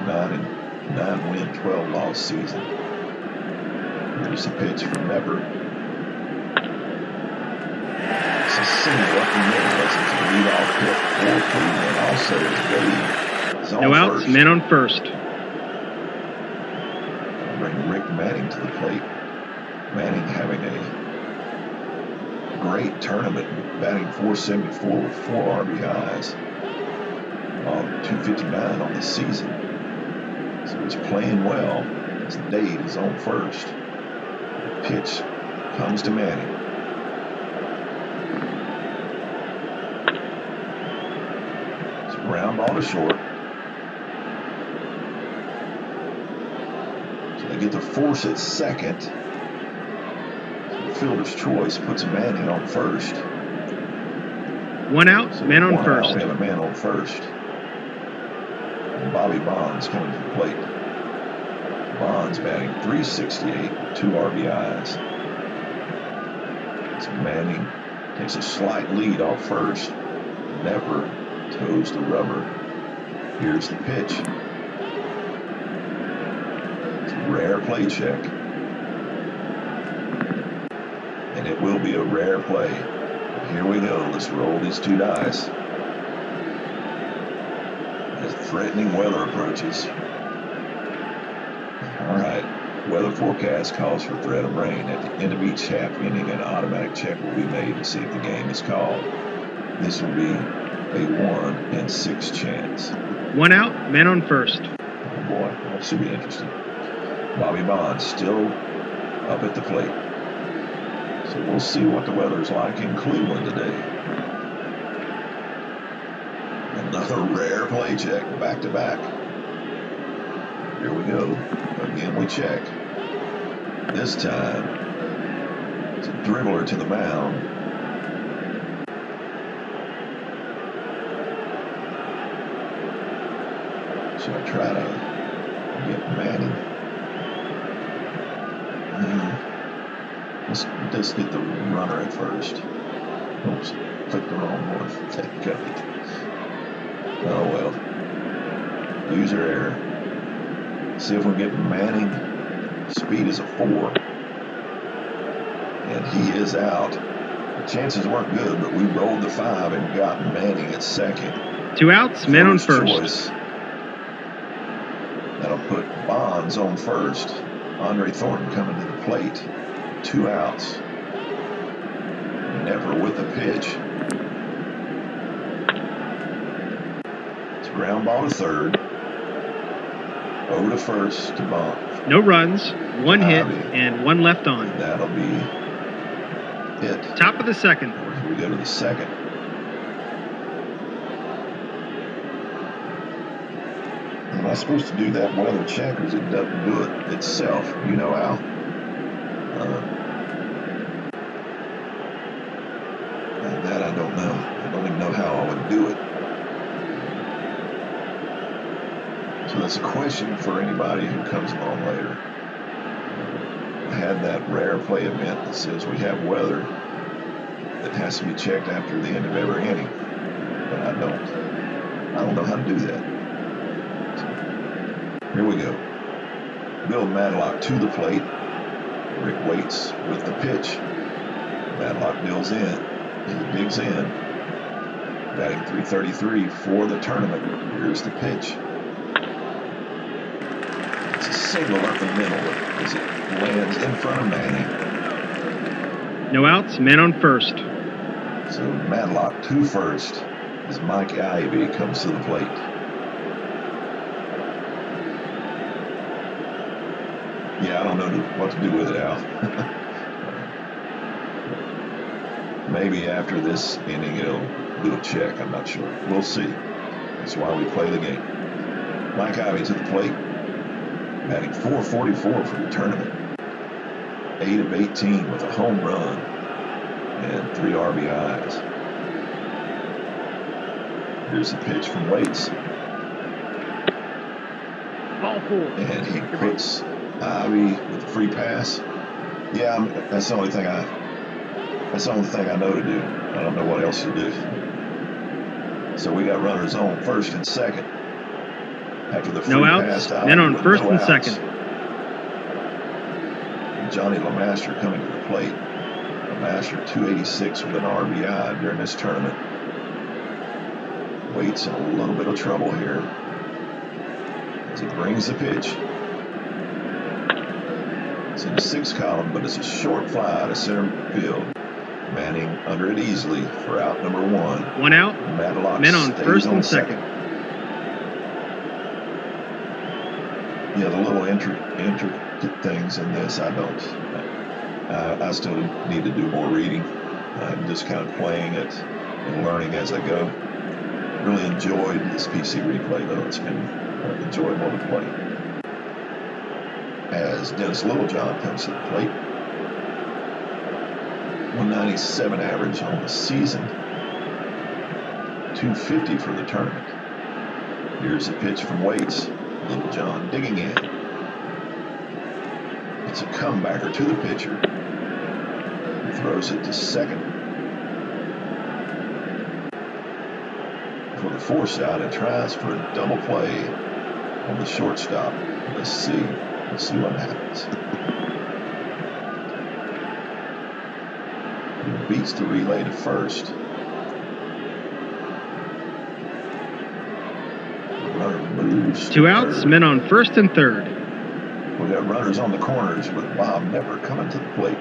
9 win, 12 loss season. Here's the pitch from Lepper. It's a single up the middle as it's a leadoff hit for Cleveland. Also, it's Dave. No outs, first. Man on first. I'll bring Rick Manning to the plate. Manning having a great tournament, batting .474 with 4 RBIs, 259 on the season. So he's playing well as Dade is on first. The pitch comes to Manning. Ground ball to short. So they get to force it second. So the fielder's choice puts Manning on first. 1 out, so man on first. We have a man on first. And Bobby Bonds coming to the plate. Bonds batting .368 with 2 RBIs. So Manning takes a slight lead off first. Never toes the rubber. Here's the pitch. It's a rare play check. And it will be a rare play. Here we go. Let's roll these 2 dice. as threatening weather approaches. All right. Weather forecast calls for threat of rain. At the end of each half inning, an automatic check will be made to see if the game is called. This will be a 1 in 6 chance. 1 out, man on first. Oh boy, that should be interesting. Bobby Bonds still up at the plate. So we'll see what the weather's like in Cleveland today. Another rare play check, back to back. Here we go. Again, we check. This time, it's a dribbler to the mound. Should I try to get Manning? Let's just get the runner at first. Oops, clicked the wrong one. Got it. Oh well. User error. See if we can get Manning. Speed is a 4. And he is out. The chances weren't good, but we rolled the 5 and got Manning at second. 2 outs, man on first. Choice. That'll put Bonds on first. Andre Thornton coming to the plate with 2 outs. Never with the pitch. It's a ground ball to third. Over to first to Bonds. No runs, 1 hit, and 1 left on. And that'll be it. Top of the second. Or we go to the second. Am I supposed to do that weather check, or does it do it itself? You know, Al. That I don't know. I don't even know how I would do it. So that's a question for anybody who comes along later. I had that rare play event that says we have weather that has to be checked after the end of every inning, but I don't know how to do that. So here we go. Bill Madlock to the plate. Rick waits with the pitch. Madlock digs in. Batting .333 for the tournament. Here's the pitch. It's a single up the middle as it lands in front of Manning. No outs, man on first. So Madlock to first as Mike Ivy comes to the plate. Yeah, I don't know what to do with it, Al. Maybe after this inning it'll do a check. I'm not sure. We'll see. That's why we play the game. Mike Ivy to the plate. Batting .444 for the tournament. 8 of 18 with a home run and 3 RBIs. Here's the pitch from Waits. Ball 4. And he puts Ivy with the free pass. Yeah, that's the only thing I know to do. I don't know what else to do. So we got runners on first and second. After the free pass to Ivy, men on first and second. Johnny LeMaster coming to the plate. LeMaster 286 with an RBI during this tournament. Waits in a little bit of trouble here as he brings the pitch. It's in the 6th column, but it's a short fly to center field. Manning under it easily for out number 1. 1 out. Madlock men on stays first on and second. Yeah, the little intricate things in this, I don't. I still need to do more reading. I'm just kind of playing it and learning as I go. Really enjoyed this PC replay, though. It's been enjoyable to play. As Dennis Littlejohn comes to the plate. 197 average on the season. 250 for the tournament. Here's a pitch from Waits. Littlejohn digging in. It's a comebacker to the pitcher. He throws it to second for the force out and tries for a double play on the shortstop. Let's see what happens. He beats the relay to first. The moves. 2 outs, men on first and third. We got runners on the corners with Bob Nepper coming to the plate.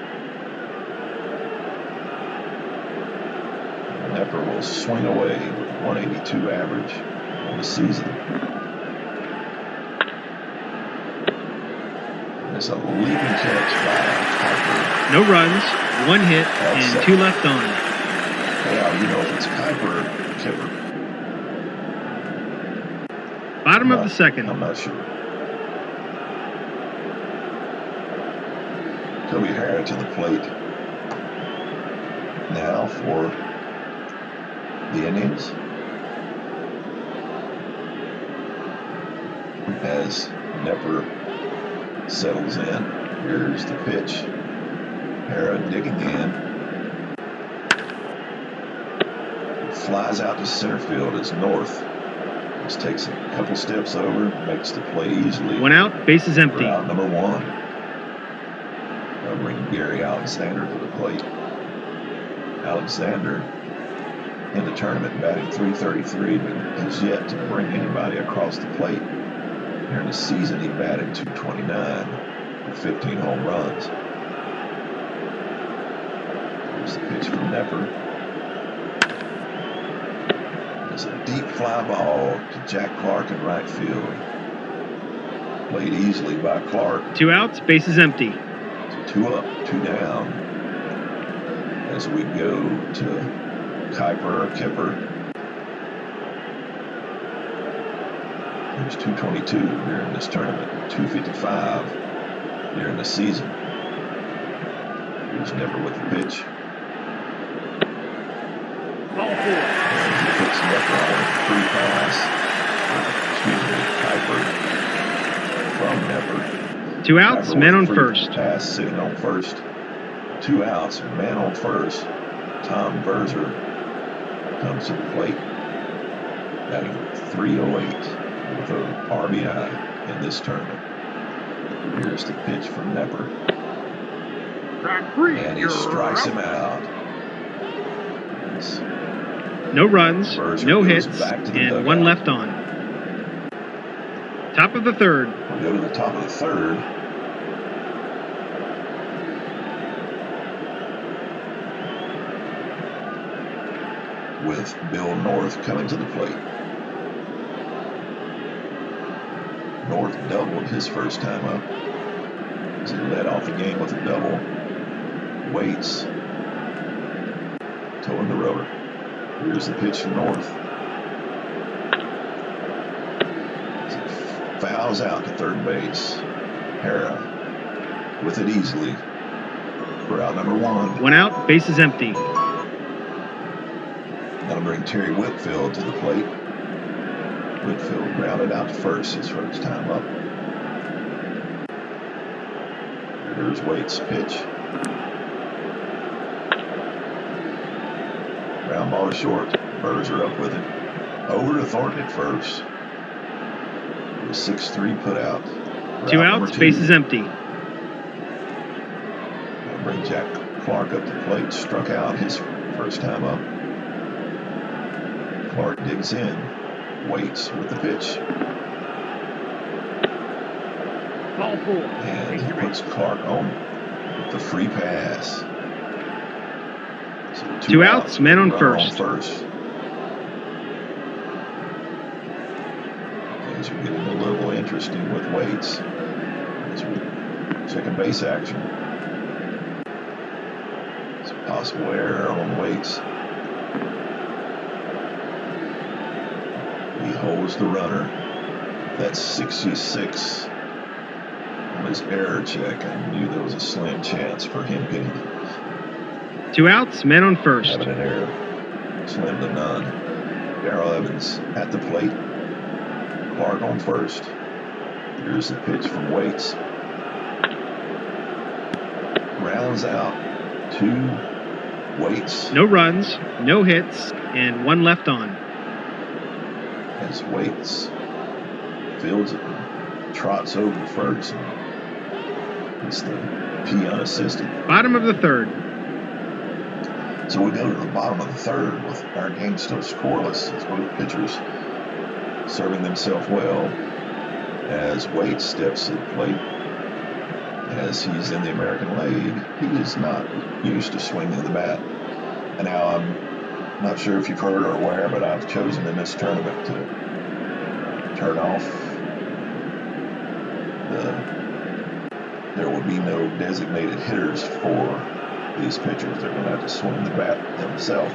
Nepper will swing away with a 182 average on the season. And it's a leaping catch by Kuiper. No runs, 1 hit, and 2 left on. Well, you know if it's Kuiper or Kipper. Bottom of the second. I'm not sure. Toby Hara to the plate now for the Indians. As Nepper settles in, here's the pitch. Hara digging in. It flies out to center field as North just takes a couple steps over, makes the play easily. 1 out, bases empty. For out number 1. I'll bring Gary Alexander to the plate. Alexander in the tournament batting .333, but has yet to bring anybody across the plate. During the season, he batted .229 with 15 home runs. Here's the pitch from Nepper. It's a deep fly ball to Jack Clark in right field. Played easily by Clark. 2 outs, bases empty. So 2 up, 2 down. As we go to Kuiper or Kipper. There's .222 during this tournament, .255 during the season. Here's Nepper with the pitch. Ball 4. And he puts Nepper on a free pass. Kuiper from Nepper. 2 outs, Kuiper man on free first. Pass sitting on first. 2 outs, man on first. Tom Verzer comes to the plate, batting .308 with an RBI in this tournament. Here's the pitch from Nepper. And he strikes him out. No runs, Verzer no goes hits, back to the and dugout. 1 left on. Top of the third. We go to the top of the third. With Bill North coming to the plate. North doubled his first time up as he led off the game with a double. Waits, towing the rotor. Here's the pitch from North. As it fouls out to third base. Hara with it easily for out number 1. 1 out, bases empty. That'll bring Terry Whitfield to the plate. Whitfield grounded out to first his first time up. Here's Waits' pitch. Ground ball to short. Verzer up with it. Over to Thornton at first. With a 6-3 put out. 2 outs, bases empty. That'll bring Jack Clark up to the plate. Struck out his first time up. Clark digs in. Waits with the pitch. Ball 4. And he puts Clark on with the free pass. So 2 outs, man on first. Things are getting a little interesting with Waits. As we second base action. It's a possible error on Waits. He holds the runner. That's 66 on his error check. I knew there was a slim chance for him getting 2 outs, man on first. having an error. Slim to none. Darrell Evans at the plate. Clark on first. Here's the pitch from Waits. Rounds out to Waits. No runs, no hits, and 1 left on. As Waits fields it and trots over to first. And it's the P unassisted. Bottom of the third. So we go to the bottom of the third with our game still scoreless as both pitchers serving themselves well as Waite steps to the plate. As he's in the American League, he is not used to swinging the bat. And now I'm not sure if you've heard or aware, but I've chosen in this tournament to turn off there will be no designated hitters for these pitchers. They're going to have to swing the bat themselves.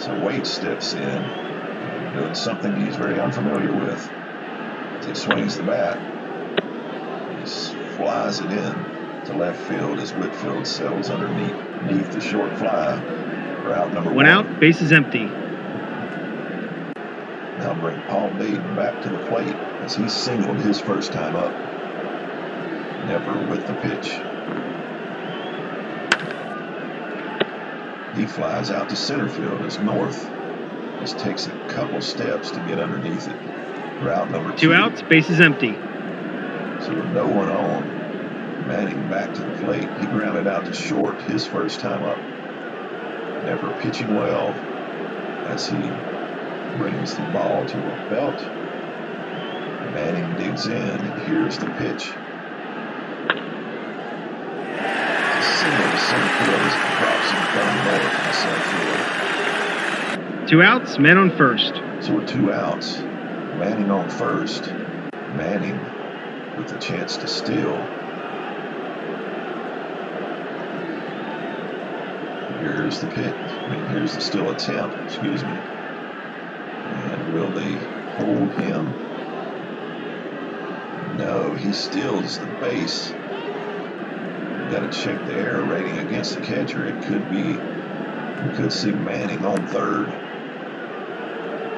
So Waite steps in and doing something he's very unfamiliar with. As he swings the bat, he flies it in to left field as Whitfield settles underneath the short fly for out number one. Out, bases empty. Now bring Paul Dayton back to the plate as he singled his first time up. Nepper with the pitch. He flies out to center field as North just takes a couple steps to get underneath it. For out number two. 2 outs, bases empty. So with no one on, Manning back to the plate. He grounded out to short his first time up. Nepper pitching well as he brings the ball to the belt. Manning digs in, and here's the pitch. The single to center field as it drops in front of North in center field. 2 outs, men on first. So with 2 outs, Manning on first. Manning with the chance to steal. Here's the pitch. Here's the still attempt, excuse me. And will they hold him? No, he steals the base. Got to check the error rating against the catcher. It could be, we could see Manning on third.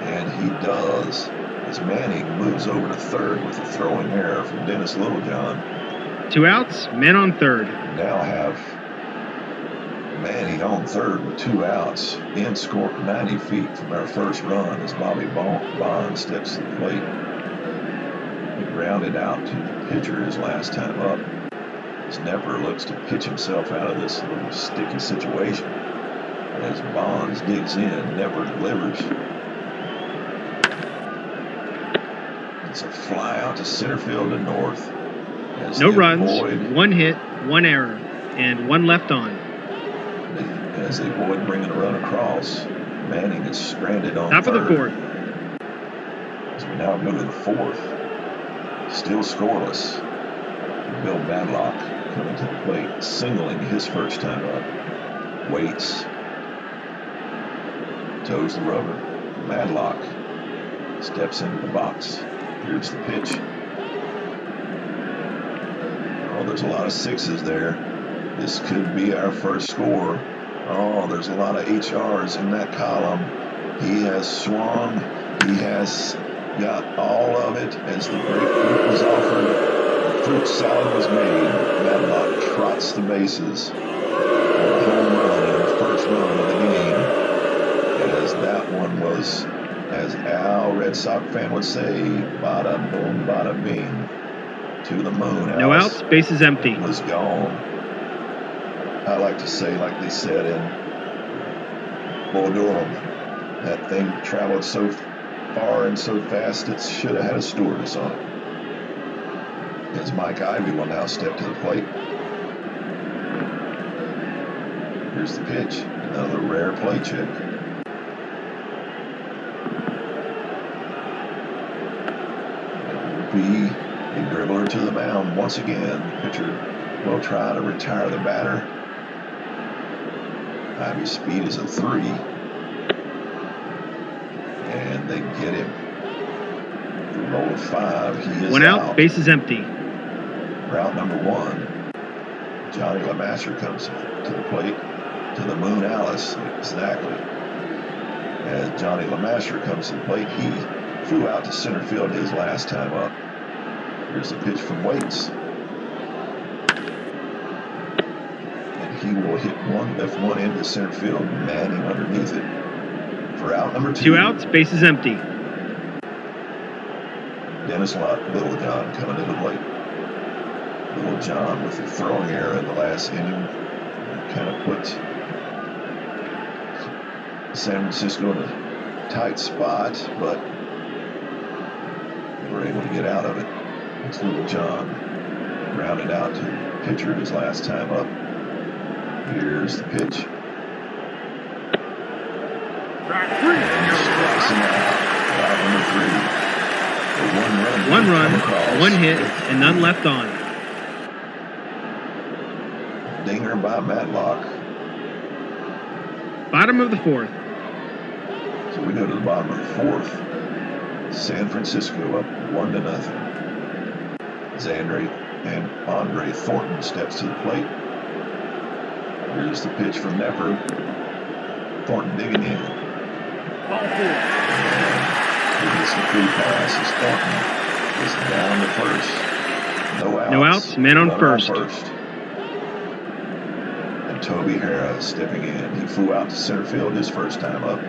And he does, as Manning moves over to third with a throwing error from Dennis Littlejohn. 2 outs, men on third. Now have Manning on third with 2 outs. In score 90 feet from our first run as Bobby Bond steps to the plate. He grounded out to the pitcher his last time up. As Nepper looks to pitch himself out of this little sticky situation. As Bonds digs in, Nepper delivers. It's a fly out to center field to North. No runs, 1 hit, 1 error, and 1 left on. As they avoid bringing a run across, Manning is stranded on Top third. of the fourth. As we now go to the fourth, still scoreless. Bill Madlock coming to the plate, singling his first time up. Waits. Toes the rubber. Madlock steps into the box. Here's the pitch. Oh, there's a lot of 6s there. This could be our first score. Oh, there's a lot of HRs in that column. He has swung. He has got all of it as the grapefruit was offered. The fruit salad was made. Madlock trots the bases. A home run in the first run of the game. As that one was, as Al, Red Sox fan, would say, bada boom, bada bing. To the moon, Alice. No outs, bases empty. It was gone. I like to say, like they said in Bull Durham, that thing traveled so far and so fast it should have had a stewardess on it. As Mike Ivy will now step to the plate. Here's the pitch. Another rare play check. It will be a dribbler to the mound once again. The pitcher will try to retire the batter. Ivy's speed is a 3. And they get him. The roll of 5. He is 1 out, bases empty. Route number 1. Johnny LeMaster comes to the plate. To the moon, Alice. Exactly. As Johnny LeMaster comes to the plate, he flew out to center field his last time up. Here's the pitch from Waits. And he will hit one, lift one into center field, Manning underneath it. For out number 2. 2 outs, bases empty. Dennis Littlejohn coming to the plate. Littlejohn with the throwing error in the last inning. Kind of put San Francisco in a tight spot, but were able to get out of it. It's Little John grounded out to the pitcher his last time up. Here's the pitch. And he strikes him out. Out number 3. One run, one hit, and none left on. Dinger by Matlock. Bottom of the 4th. So we go to the bottom of the 4th. San Francisco up 1-0. And Andre Thornton steps to the plate. Here's the pitch from Nepper. Thornton digging in. Ball 4. And he gets the free pass as Thornton is down to first. No outs, man on first. And Toby Harrah stepping in. He flew out to center field his first time up.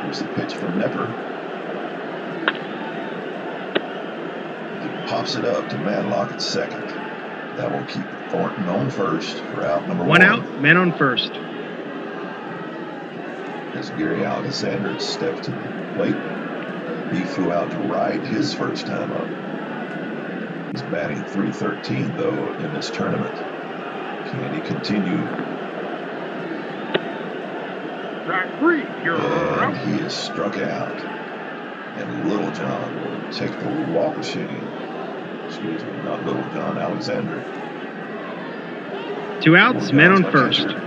Here's the pitch from Nepper. He pops it up to Matlock at second. That will keep Thornton on first for out number 1. One out, man on first. As Gary Alexander stepped to the plate, he flew out to right his first time up. He's batting .313 though in this tournament. Can he continue? Strike 3. And he is struck out. And Little John will take the walk of shame. Excuse me, not Little John, Alexander. 2 outs, man on first. Catcher.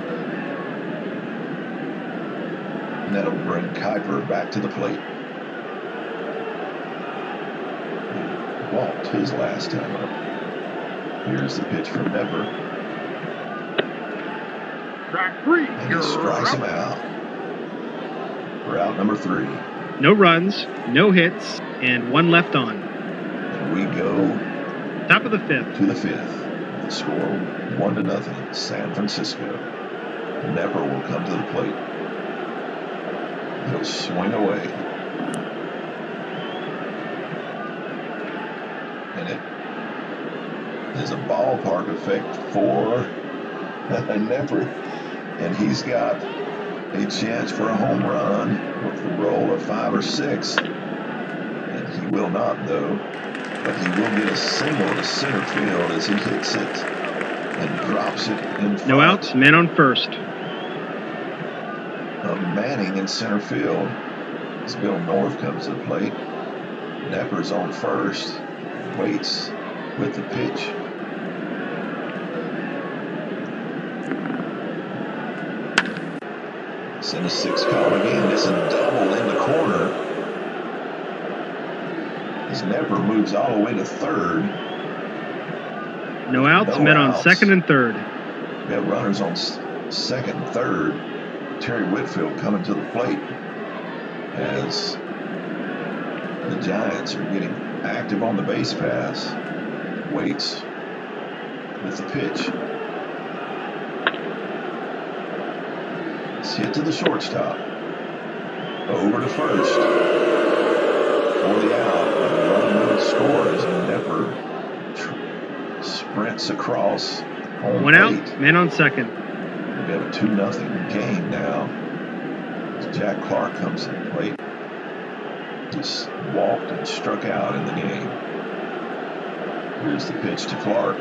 And that'll bring Kuiper back to the plate. He walked his last time up. Here's the pitch from Nepper. Strike 3. And he strikes him out. For out number 3. No runs, no hits, and 1 left on. And we go top of the 5th. To the 5th. The score 1-0. San Francisco. Nepper will come to the plate. He'll swing away. And it is a ballpark effect for Nepper. And he's got a chance for a home run with the roll of 5 or 6. And he will not, though. But he will get a single to center field as he hits it and drops it in front. No outs, man on first. Manning in center field as Bill North comes to the plate. Nepper's on first. Waits with the pitch. It's in a 6 count again. It's a double in the corner. As Nepper moves all the way to third. No outs, men on second and third. We have runners on second and third. Terry Whitfield coming to the plate as the Giants are getting active on the base pass. Waits with the pitch. It's hit to the shortstop. Over to first. For the out. A run will score as Nepper sprints across home One plate. out, man on second. We have a 2-0 game now. As Jack Clark comes to the plate. Just walked and struck out in the game. Here's the pitch to Clark.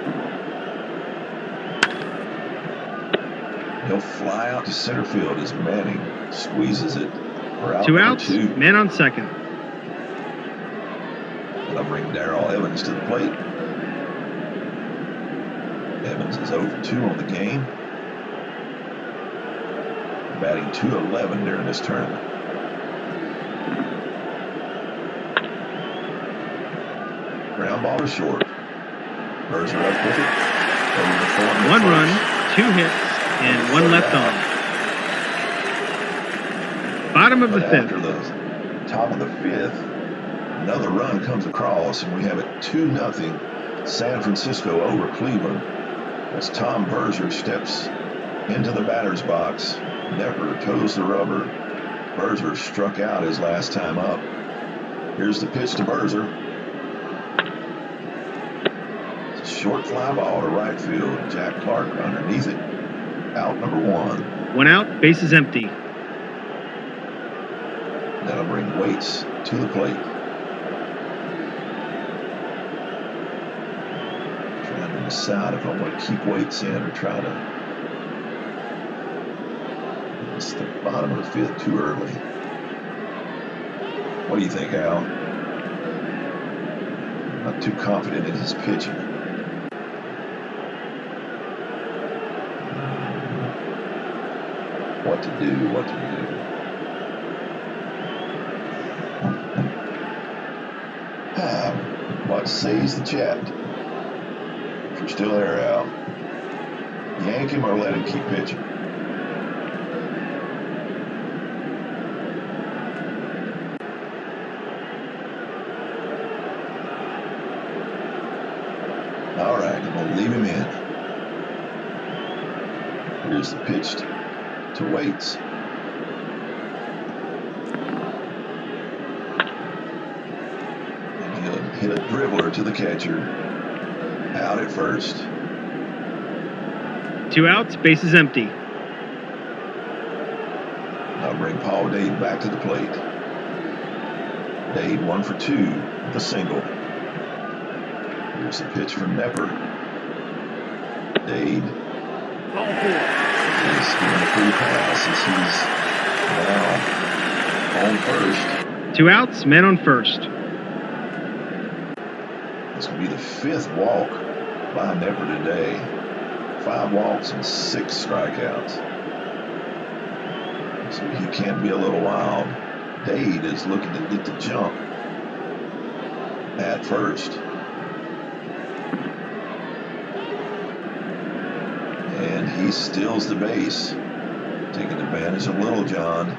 He'll fly out to center field as Manning squeezes it for out 2 number outs, 2. man on second. And I'll bring Darrell Evans to the plate. Evans is 0 for 2 on the game. Batting .211 during this tournament. Ground ball to short. Berger up with it. Over the 1 run, 2 hits, and 1 left on. Bottom of the 5th. After the top of the 5th, another run comes across, and we have it 2-0 San Francisco over Cleveland as Tom Berger steps into the batter's box. Nepper toes the rubber. Berger struck out his last time up. Here's the pitch to Berger. It's a short fly ball to right field. Jack Clark underneath it. Out number 1. 1 out, bases empty. That'll bring Waits to the plate. Trying to decide if I want to keep Waits in or try to. It's the bottom of the fifth, too early. What do you think, Al? Not too confident in his pitching. What to do, what to do. What says the chat? If you're still there, Al, yank him or let him keep pitching. All right, I'm going to leave him in. Here's the pitch to Waits. And he'll hit a dribbler to the catcher. Out at first. 2 outs, bases empty. Now bring Paul Dade back to the plate. Dade 1 for 2 with a single. Here's the pitch from Nepper. Dade. He's doing a free pass as he's now on first. 2 outs, men on first. This will be the 5th walk by Nepper today. 5 walks and 6 strikeouts. So he can be a little wild. Dade is looking to get the jump at first. And he steals the base, taking advantage of Little John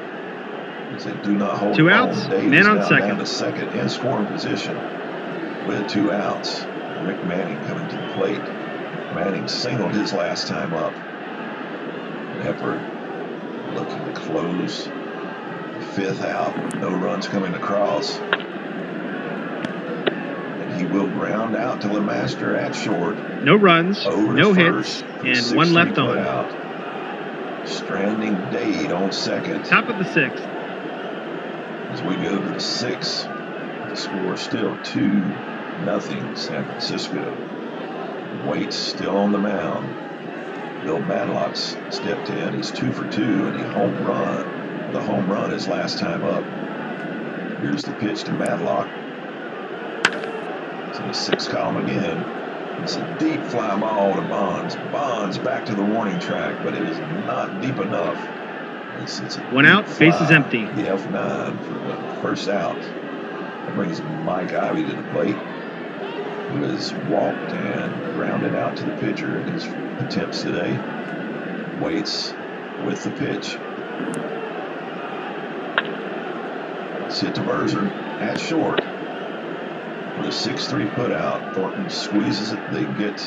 as they do not hold 2 home. outs, Dade man is on now second. down to second in scoring position with 2 outs. Rick Manning coming to the plate. Manning singled his last time up. Nepper looking to close the 5th out. No runs coming across. And he will ground out to LeMaster at short. No runs, Over no first hits, and 1 left on. Out. Stranding Dade on second. Top of the 6th. As we go to the 6th, the score still 2-0 San Francisco. Waits still on the mound. Bill Madlock's stepped in. He's 2 for 2, and he home run with a home run his last time up. Here's the pitch to Madlock. It's in the 6th column again. It's a deep fly ball to Bonds. Bonds back to the warning track, but it is not deep enough. It's a 1 out, fly, bases empty. The F9 for the first out. That brings Mike Ivy to the plate, who has walked and grounded out to the pitcher in his attempts today. Waits with the pitch. It's hit to Berzer at short for the 6-3 putout. Thornton squeezes it. They get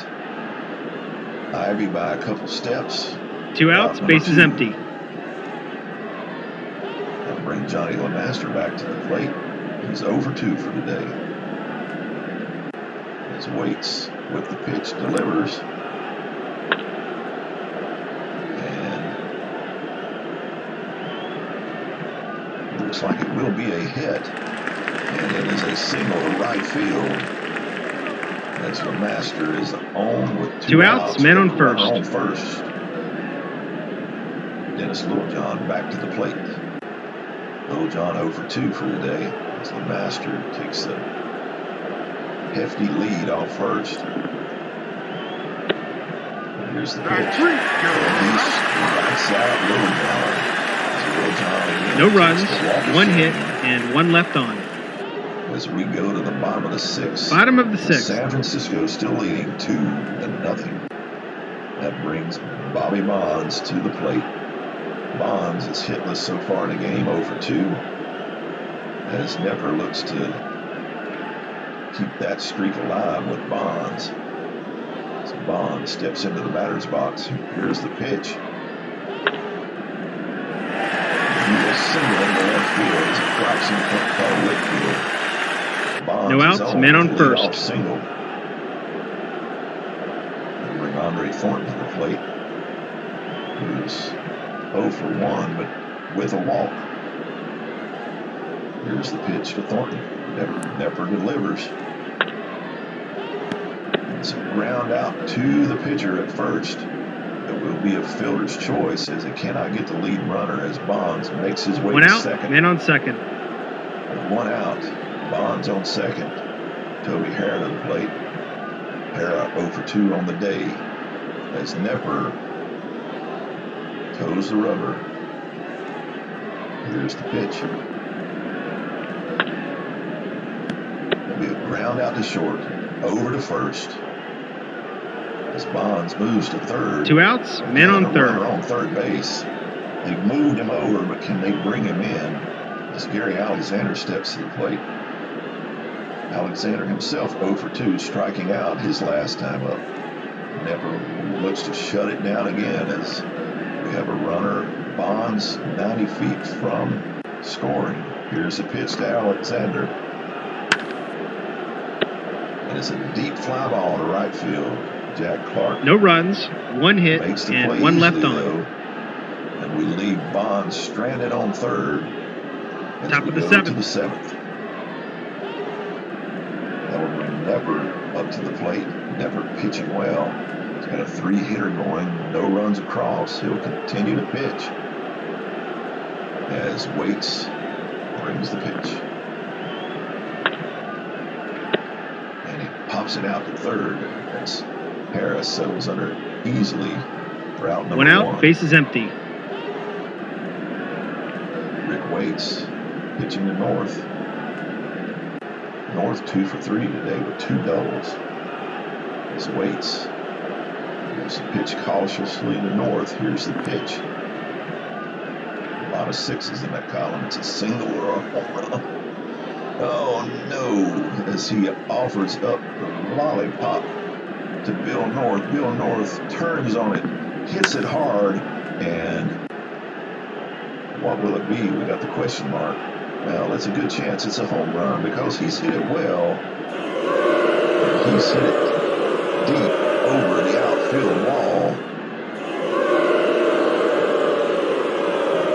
Ivy by a couple steps. 2 outs, bases empty. That'll bring Johnny LeMaster back to the plate. He's 0 for 2 for today. As Waits with the pitch delivers. And it looks like it will be a hit. And it is a single to right field. As LeMaster is on with 2 outs, men on first. On first. Dennis Littlejohn back to the plate. Littlejohn 0 for 2 for the day as LeMaster takes a hefty lead off first. And here's the pitch. And he strikes out Littlejohn. No runs, 1 hit, and 1 left on. As we go to the bottom of the 6th. Bottom of the 6th. San Francisco still leading 2-0. That brings Bobby Bonds to the plate. Bonds is hitless so far in the game, 0 for 2. As Nepper looks to keep that streak alive with Bonds. So Bonds steps into the batter's box. Here's the pitch. He will single into left field as it drops in front by Whitfield. Bonds no outs, men on first. Single. That'll bring Andre Thornton to the plate, who's 0 for 1, but with a walk. Here's the pitch to Thornton. Nepper delivers. It's a ground out to the pitcher at first. It will be a fielder's choice as it cannot get the lead runner as Bonds makes his way to second. Man on second. With one out, Bonds on second. Toby Hara to the plate. Hara 0 for 2 on the day as Nepper toes the rubber. Here's the pitch. There'll be a ground out to short, over to first. As Bonds moves to third. 2 outs, man on third. Runner on third base. They've moved him over, but can they bring him in? As Gary Alexander steps to the plate. Alexander himself 0 for 2, striking out his last time up. Nepper looks to shut it down again as we have a runner, Bonds, 90 feet from scoring. Here's the pitch to Alexander. And it's a deep fly ball to right field. Jack Clark. No runs, 1 hit, and 1 left on. Though, and we leave Bonds stranded on third. Top of the 7th. To the 7th. That will bring Nepper up to the plate. Nepper pitching well. He's got a 3-hitter going. No runs across. He'll continue to pitch as Waits brings the pitch. And he pops it out to third as Harris settles under it easily for out number 1 out, bases empty. Rick Waits pitching to North. North 2 for 3 today with 2 doubles. As Waits gives the pitch cautiously to North. Here's the pitch. A lot of 6s in that column. It's a single or a home run. Oh no! As he offers up the lollipop to Bill North. Bill North turns on it, hits it hard, and what will it be? We got the question mark. Well, it's a good chance it's a home run because he's hit it well. He's hit it deep over the outfield wall.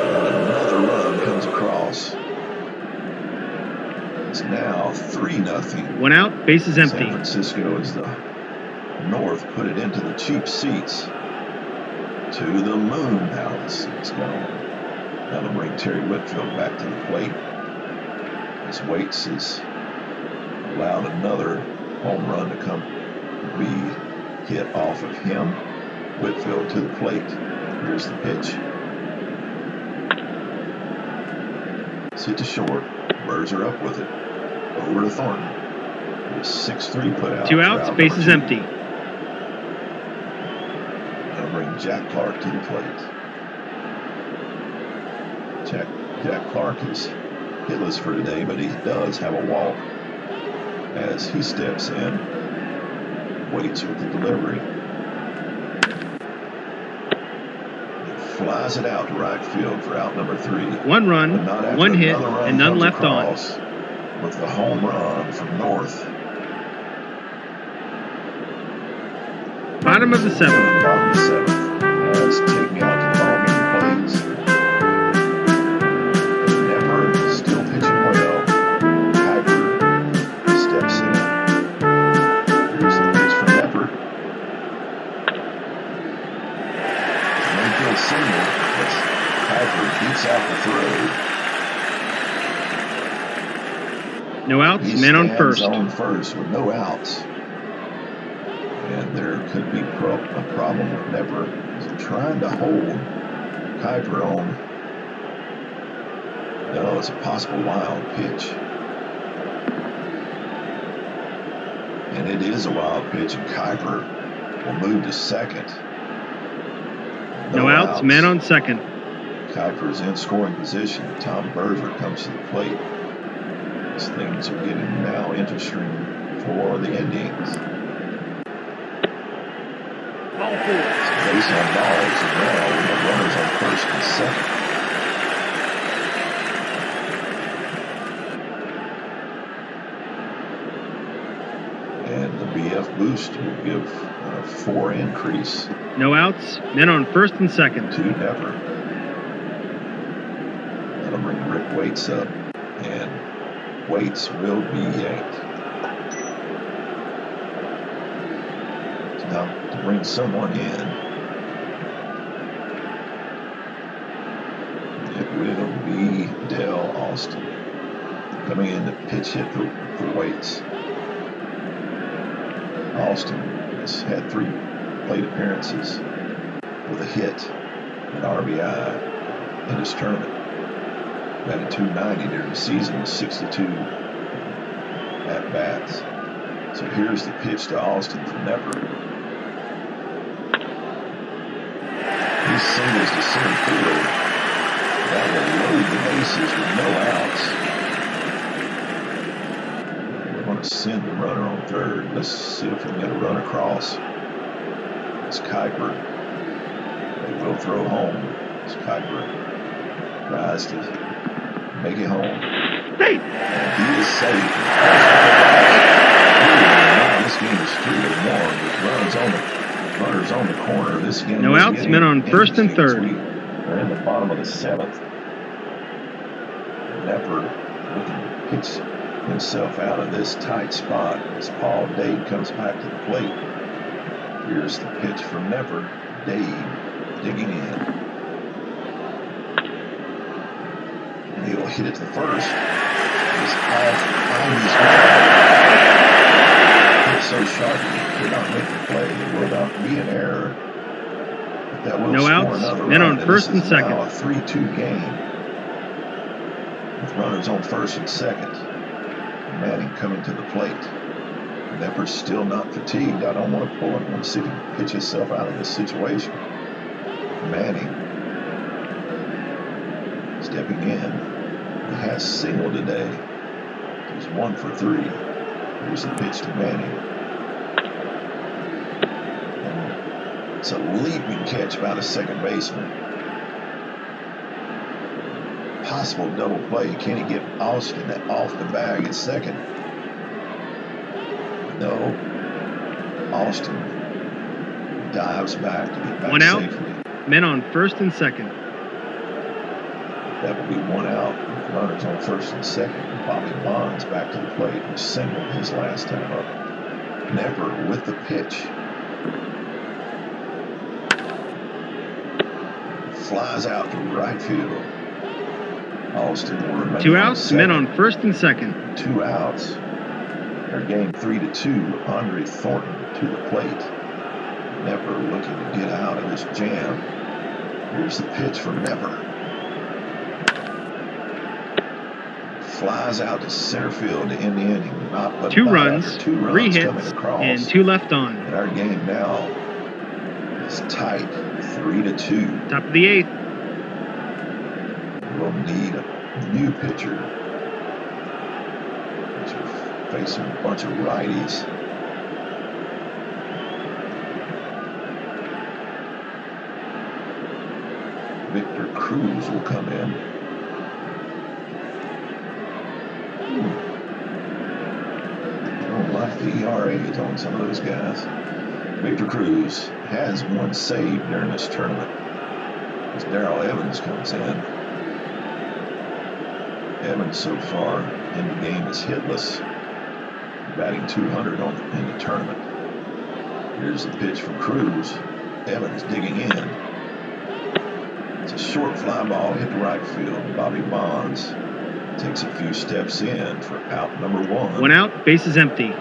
And another run comes across. It's now 3-0. 1 out, bases empty. San Francisco is the North put it into the cheap seats. To the moon now. It's gone. That'll bring Terry Whitfield back to the plate. As Waits has allowed another home run to come be hit off of him. Whitfield to the plate. Here's the pitch. It's hit to short. Berger up with it. Over to Thornton. A 6-3 put out. 2 outs, bases empty. That'll bring Jack Clark to the plate. Jack Clark is hitless for today, but he does have a walk as he steps in. Waits with the delivery. He flies it out to right field for out number 3. 1 run, 1 hit, and none left on. With the home run from North. Bottom of the 7th. Bottom of the 7th. That's taking out the ball game plays. Nepper still pitching well. Kuiper steps in. Here's the pitch from Nepper. Mayfield single as Kuiper beats out the throw. No outs, men on first. On first with no outs. And there could be a problem with Nepper. He's trying to hold Kuiper on. No, it's a possible wild pitch. And it is a wild pitch, and Kuiper will move to second. No outs, men on second. Kuiper is in scoring position. Tom Berger comes to the plate. As things are getting now interesting for the Indians. It's base on balls, and now we have runners on first and second. And the BF boost will give a 4 increase. No outs, men on first and second. To Nepper. That'll bring Rick Waits up and Waits will be yanked. Now to bring someone in, it will be Dale Austin coming in to pitch hit for Waits. Austin has had 3 plate appearances with a hit, an RBI in this tournament. Batted .290 during the season with 62 at bats. So here's the pitch to Austin from Nepper. He singles to center field. That will load the bases with no outs. We're going to send the runner on third. Let's see if we can get a run across. It's Kuiper. They will throw home. It's Kuiper tries to make it home. And he is safe. This game is 3-1 with runners on the corner. This game no outs, men on first and third. They're in the bottom of the 7th. Nepper looking to pitch himself out of this tight spot as Paul Dade comes back to the plate. Here's the pitch from Nepper. Dade digging in. And he'll hit it to first. It's off Ivey's It's so sharp he could not make the play. It will not be an error. But that will no score outs, another men run. on first and second. Now a 3-2 game with runners on first and second. Manning coming to the plate. Nepper's still not fatigued. I don't want to pull him. I want to see if he can pitch himself out of this situation. Manning stepping in. He has singled today. He's 1 for 3. Here's the pitch to Manning. And it's a leaping catch by the second baseman. Possible double play. Can he get Austin off the bag at second? No. Austin dives back to get back 1 out, safely. men on first and second. That will be 1 out with runners on first and second. Bobby Bonds back to the plate, who singled his last time up. Nepper with the pitch. Flies out to right field. Austin will remain 2 on outs, second. men on first and second. 2 outs. Our game 3-2. Andre Thornton to the plate. Nepper looking to get out of this jam. Here's the pitch from Nepper. Flies out to center field to end the inning. Not 2 runs, after 2 runs 3 hits, coming across. and 2 left on. And our game now is tight, 3-2. Top of the 8th. We'll need a new pitcher. We're facing a bunch of righties. Victor Cruz will come in. I don't like the ERAs on some of those guys. Victor Cruz has 1 save during this tournament as Darrell Evans comes in. Evans so far in the game is hitless, batting .200 in the tournament. Here's the pitch from Cruz. Evans digging in. It's a short fly ball hit to right field. Bobby Bonds takes a few steps in for out number 1. 1 out, bases empty.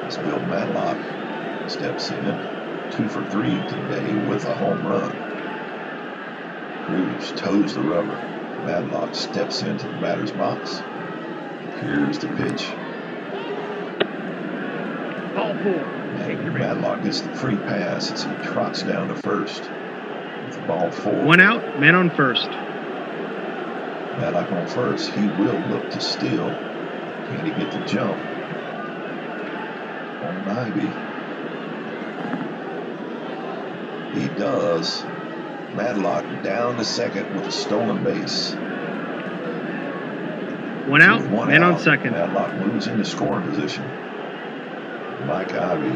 As Bill Matlock steps in, 2 for 3 today with a home run. Cruz toes the rubber. Matlock steps into the batter's box. Here's the pitch. Ball 4. And Matlock gets the free pass as he trots down to first with the ball 4. 1 out, man on first. Matlock on first. He will look to steal. Can he get the jump on Ivy? He does. Matlock down to second with a stolen base. 1 out, man on second. Matlock moves into scoring position. Mike Ivy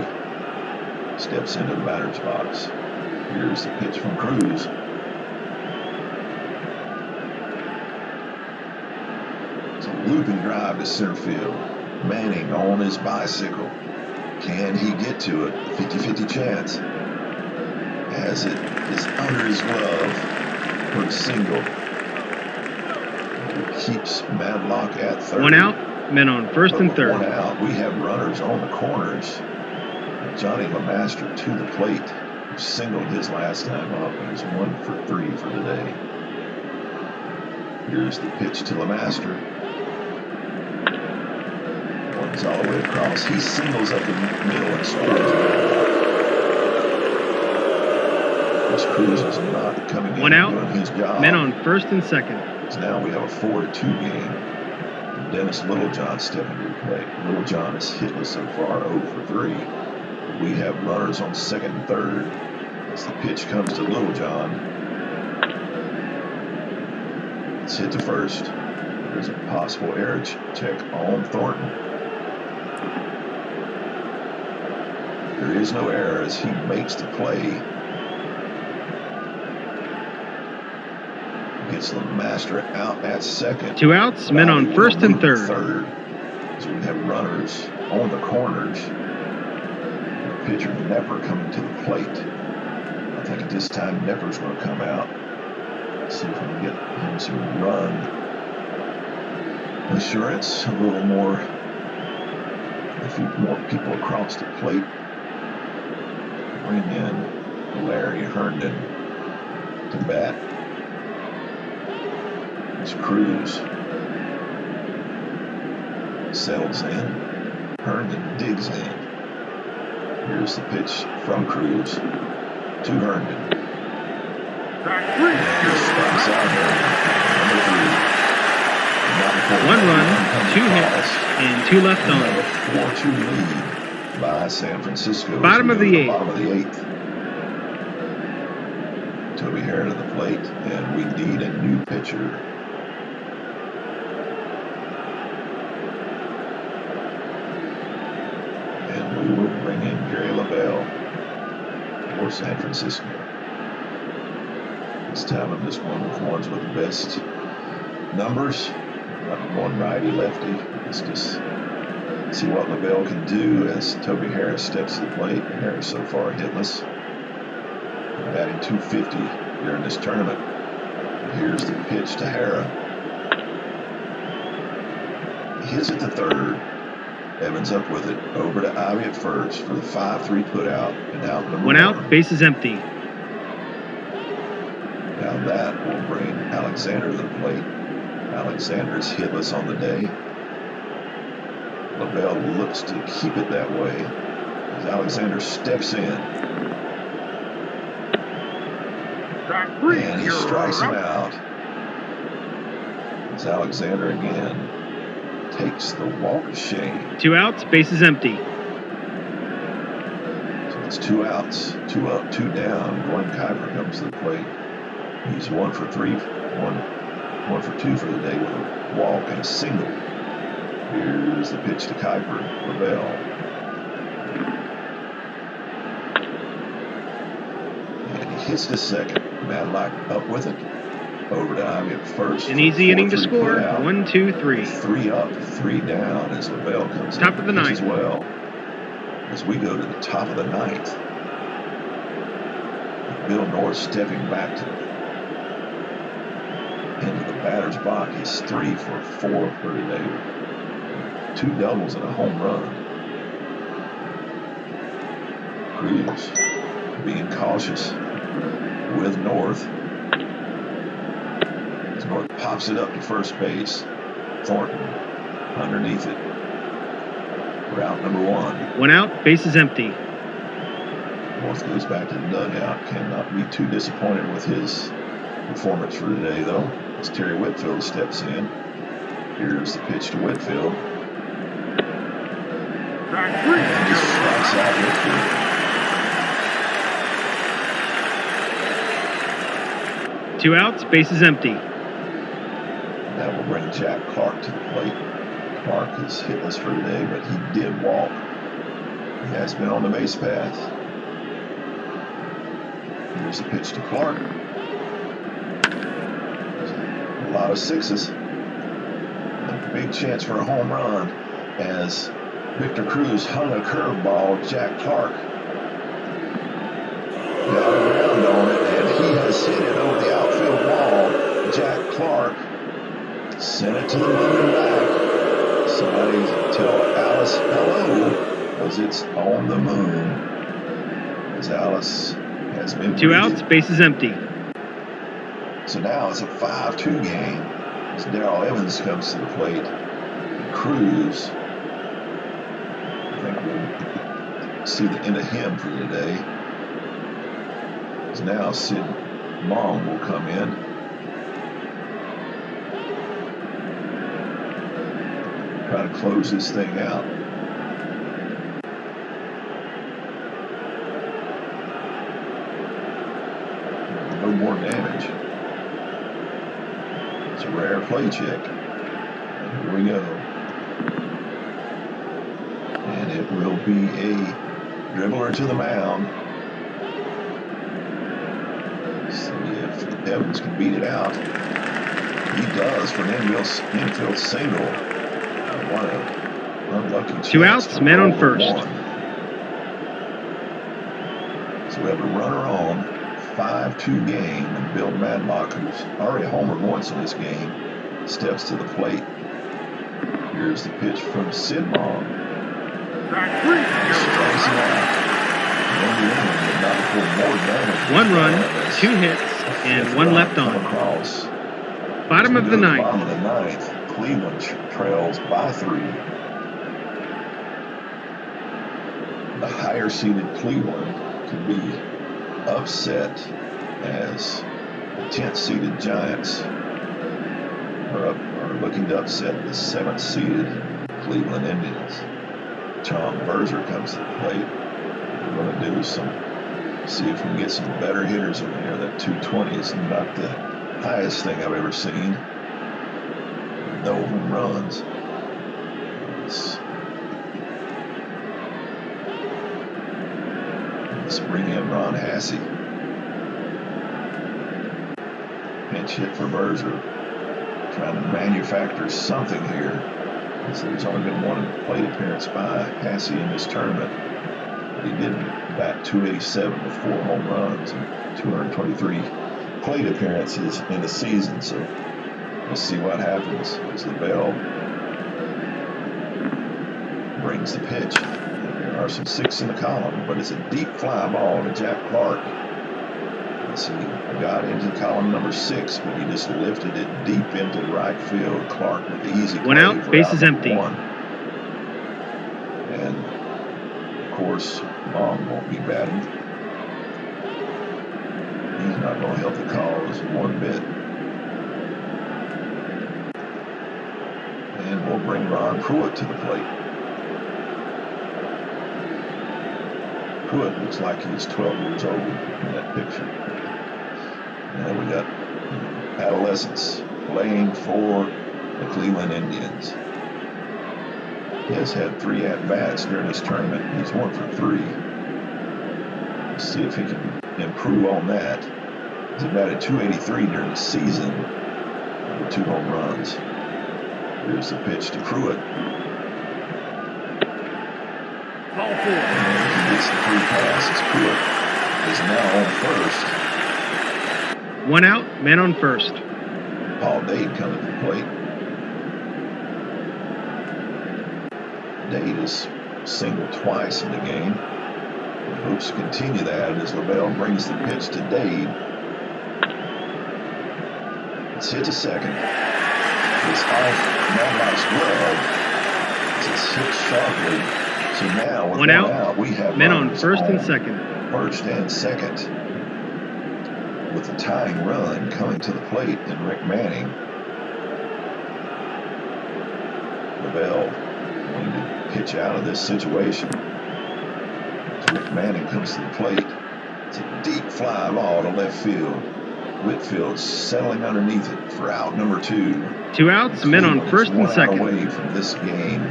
steps into the batter's box. Here's the pitch from Cruz. looping drive to center field. Manning on his bicycle. Can he get to it? A 50-50 chance. As it is under his glove for a single. It keeps Madlock at third. 1 out, men on first and third. 1 out, we have runners on the corners. Johnny LeMaster to the plate, who singled his last time up and is 1 for 3 for the day. Here's the pitch to LeMaster. One's all the way across. He singles up the middle and scores. This Cruz is not coming in 1 out, doing his job. men on first and second. So now we have a 4-2 game. Dennis Littlejohn stepping to the plate. Littlejohn is hitless so far, 0 for 3. But we have runners on second and third. As the pitch comes to Littlejohn, it's hit to first. There's a possible error check on Thornton. There is no error as he makes the play. Gets LeMaster out at second. 2 outs, men on first and third. So we have runners on the corners. The pitcher Nepper coming to the plate. I think at this time Nepper's going to come out. See if we can get him some run assurance. A little more, a few more people across the plate. Bring in Larry Herndon to bat. As Cruz settles in, Herndon digs in. Here's the pitch from Cruz to Herndon. Strikes out Herndon. 1 run, 2 hits, and 2 left on. A 4-2 lead by San Francisco. Bottom of the 8th. Bottom of the 8th. Toby Harrah to the plate, and we need a new pitcher. And we will bring in Gary LaBelle for San Francisco. This time I'm just going with ones with the best numbers. Not going righty-lefty. Let's just see what LaBelle can do as Toby Harrah steps to the plate. Harrah so far hitless. Batting .250 during this tournament. But here's the pitch to Harrah. He hits it to third. Evans up with it. Over to Ivy at first for the 5-3 putout. And out number 1 out, bases empty. Now that will bring Alexander to the plate. Alexander is hitless on the day. LaBelle looks to keep it that way as Alexander steps in. And he strikes him out. As Alexander again takes the walk of shame. 2 outs, bases empty. So it's 2 outs, 2 up, 2 down. Glenn Kuiper comes to the plate. He's 1 for 3, 1 for 2 for the day with a walk and a single. Here's the pitch to Kuiper, LaBelle. And he hits to second. Madlock up with it. Over to Ivy at first. An easy inning to score. 1, 2, 3. 3 up, 3 down as LaBelle comes top in. Of the 9th. As well. As we go to the top of the 9th. Bill North stepping back into the batter's box. He's 3 for 4 for today. 2 doubles and a home run. Cruz being cautious with North. As North pops it up to first base. Thornton underneath it. Route number 1. 1 out, bases empty. North goes back to the dugout. Cannot be too disappointed with his performance for today, though. As Terry Whitfield steps in. Here's the pitch to Whitfield. And he strikes out Whitfield. 2 outs, bases empty. That will bring Jack Clark to the plate. Clark is hitless for today, but he did walk. He has been on the base path. Here's the pitch to Clark. There's a lot of 6s. A big chance for a home run as Victor Cruz hung a curveball. Jack Clark got around on it, and he has hit it over the outfield wall. Jack Clark sent it to the moon and back. Somebody tell Alice hello, because it's on the moon, as Alice has been 2 greeted. outs, bases empty. So now it's a 5-2 game as Darrell Evans comes to the plate. And Cruz, I think we'll see the end of him for the day. As now Sid Mong will come in. Try to close this thing out. No more damage. It's a rare play check. And here we go. And it will be a dribbler to the mound. See if Evans can beat it out. He does for an infield single. What an unlucky chance. 2 outs, man on first. One. So we have a runner on, 5-2 game, and Bill Madlock, who's already homered once in this game, steps to the plate. Here's the pitch from Sid Mong. Strikes him out. One run, 2 hits, and 1 left on. Across. Bottom of the ninth. Bottom of the ninth. Cleveland trails by 3. The higher seeded Cleveland could be upset as the 10th seeded Giants are looking to upset the 7th seeded Cleveland Indians. Tom Verzer comes to the plate. We're going to do see if we can get some better hitters in there. That 220 is not the highest thing I've ever seen. No home runs. Let's bring in Ron Hassey. Pinch hit for Verzer. Trying to manufacture something here. There's only been one plate appearance by Hassey in this tournament, but he did bat .287 with 4 home runs and 223 plate appearances in a season. So we'll see what happens as LaBelle brings the pitch. And there are some 6 in the column, but it's a deep fly ball to Jack Clark. As he got into column number 6, but he just lifted it deep into right field. Clark with the easy play. 1 out, bases empty. 1. And of course, Mom won't be batting. He's not going to help the cause one bit. And we'll bring Ron Pruitt to the plate. Pruitt looks like he's 12 years old in that picture. And we got adolescents playing for the Cleveland Indians. He has had 3 at-bats during this tournament. He's 1 for 3. Let's see if he can improve on that. He batted .283 during the season with 2 home runs. Here's the pitch to Pruitt. Ball 4. And he gets the free pass as Pruitt is now on first. 1 out, man on first. Paul Dade coming to the plate. Dade has singled twice in the game. He hopes to continue that as LaBelle brings the pitch to Dade. It's hit to second. It's off Madlock's glove. It's hit sharply. So now with 1 out, we have men on first and second. First and second. With the tying run coming to the plate in Rick Manning. LaBelle wanting to pitch out of this situation. As Rick Manning comes to the plate. It's a deep fly ball to left field. Whitfield settling underneath it for out number 2. 2 outs, men on first and second. Away from this game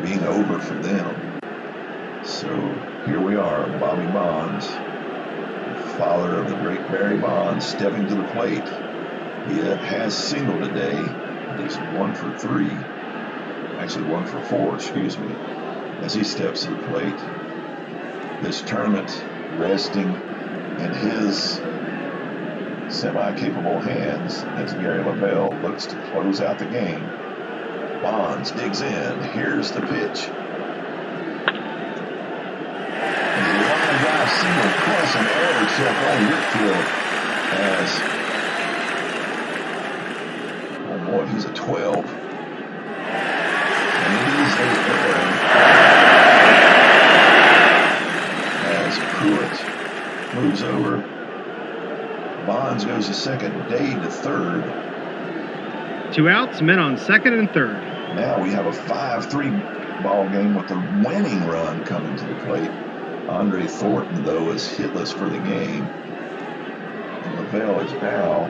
being over for them. So here we are, Bobby Bonds, the father of the great Barry Bonds, stepping to the plate. He has singled today, He's 1 for 3, actually 1 for 4, excuse me, as he steps to the plate. This tournament resting in his semi-capable hands as Gary Lavelle looks to close out the game. Bonds digs in. Here's the pitch. Line drive single plus an error to right Whitfield as, oh boy, he's a 12. And it is an error as Pruitt moves over. Bonds goes to second, Dade to third. 2 outs, men on second and third. Now we have a 5-3 ball game with the winning run coming to the plate. Andre Thornton, though, is hitless for the game. And Lavelle is now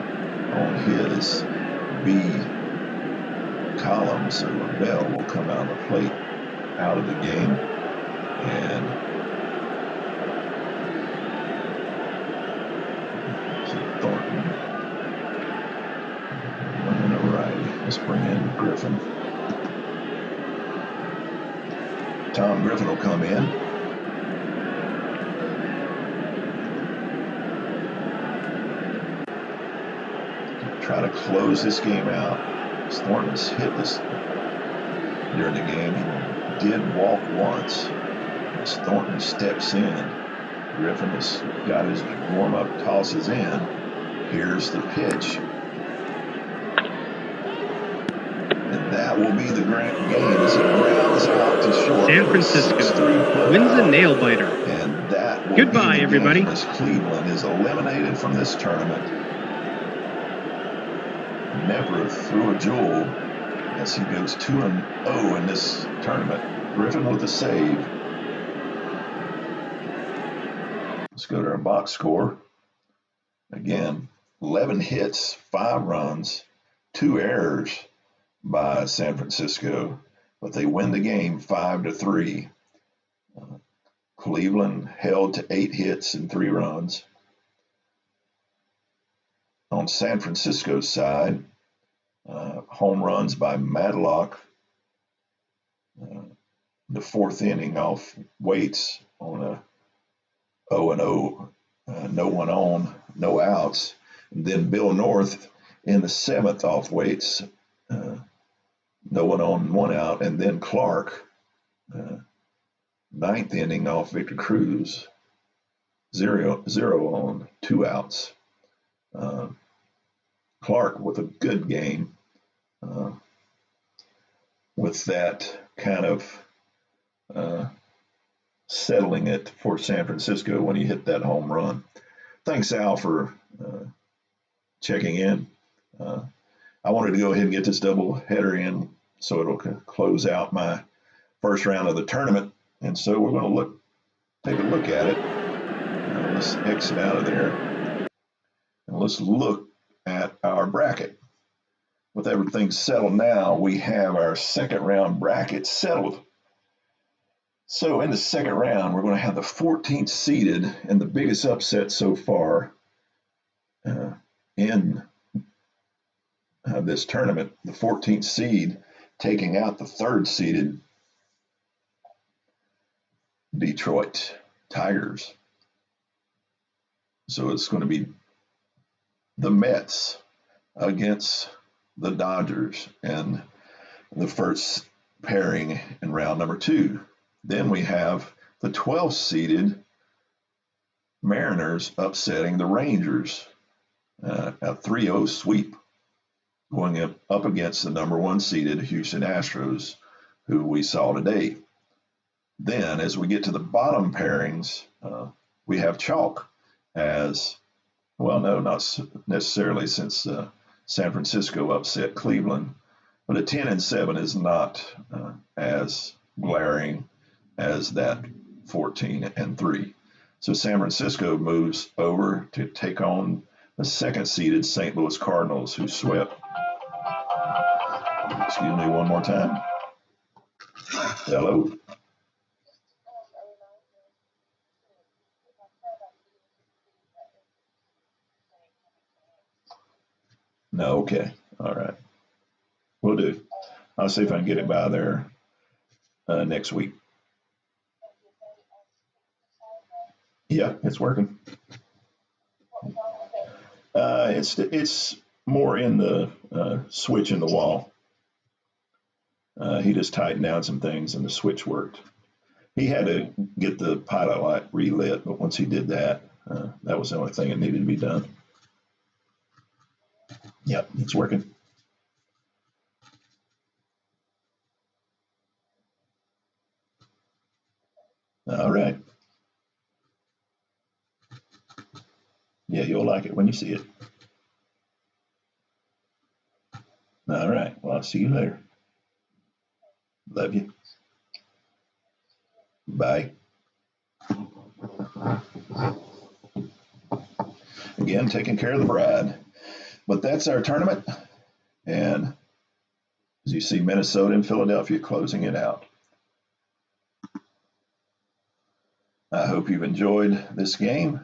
on his B column, so Lavelle will come out of the plate, out of the game. And so Thornton, one in a righty. Let's bring in Griffin. Tom Griffin will come in. Try to close this game out. Thornton's hitless during the game. He did walk once. As Thornton steps in, Griffin has got his warm-up tosses in. Here's the pitch. And that will be the game as it grounds out to short. San Francisco wins a nail-biter. And that will Goodbye, be the everybody. game as Cleveland is eliminated from this tournament. Never threw a jewel as he goes 2-0 in this tournament. Griffin with a save. Let's go to our box score. Again, 11 hits, 5 runs, 2 errors by San Francisco, but they win the game 5-3. Cleveland held to 8 hits and 3 runs. On San Francisco's side, home runs by Matlock, the 4th inning off Waits on a 0-0, no one on, no outs. And then Bill North in the 7th off Waits, no one on, 1 out. And then Clark, 9th inning off Victor Cruz, 0 on, 2 outs. Clark with a good game, with that kind of settling it for San Francisco when he hit that home run. Thanks, Al, for checking in. I wanted to go ahead and get this double header in so it'll close out my first round of the tournament. And so we're going to take a look at it. Let's exit out of there. And let's look at our bracket. With everything settled now, we have our second round bracket settled. So in the second round, we're going to have the 14th seeded and the biggest upset so far in this tournament, the 14th seed taking out the 3rd seeded Detroit Tigers. So it's going to be the Mets against the Dodgers and the first pairing in round number 2. Then we have the 12th seeded Mariners upsetting the Rangers, a 3-0 sweep, going up against the number 1 seeded Houston Astros, who we saw today. Then, as we get to the bottom pairings, we have chalk as, well, no, not necessarily, since San Francisco upset Cleveland, but a 10-7 is not as glaring as that 14-3. So San Francisco moves over to take on the 2nd seeded St. Louis Cardinals, who swept. Excuse me one more time. Hello. No, okay. All right. We'll do. I'll see if I can get it by there next week. Yeah, it's working. It's more in the switch in the wall. He just tightened down some things and the switch worked. He had to get the pilot light relit, but once he did that, that was the only thing that needed to be done. Yep, it's working. All right. Yeah, you'll like it when you see it. All right. Well, I'll see you later. Love you. Bye. Again, taking care of the bride. But that's our tournament. And as you see, Minnesota and Philadelphia closing it out. I hope you've enjoyed this game.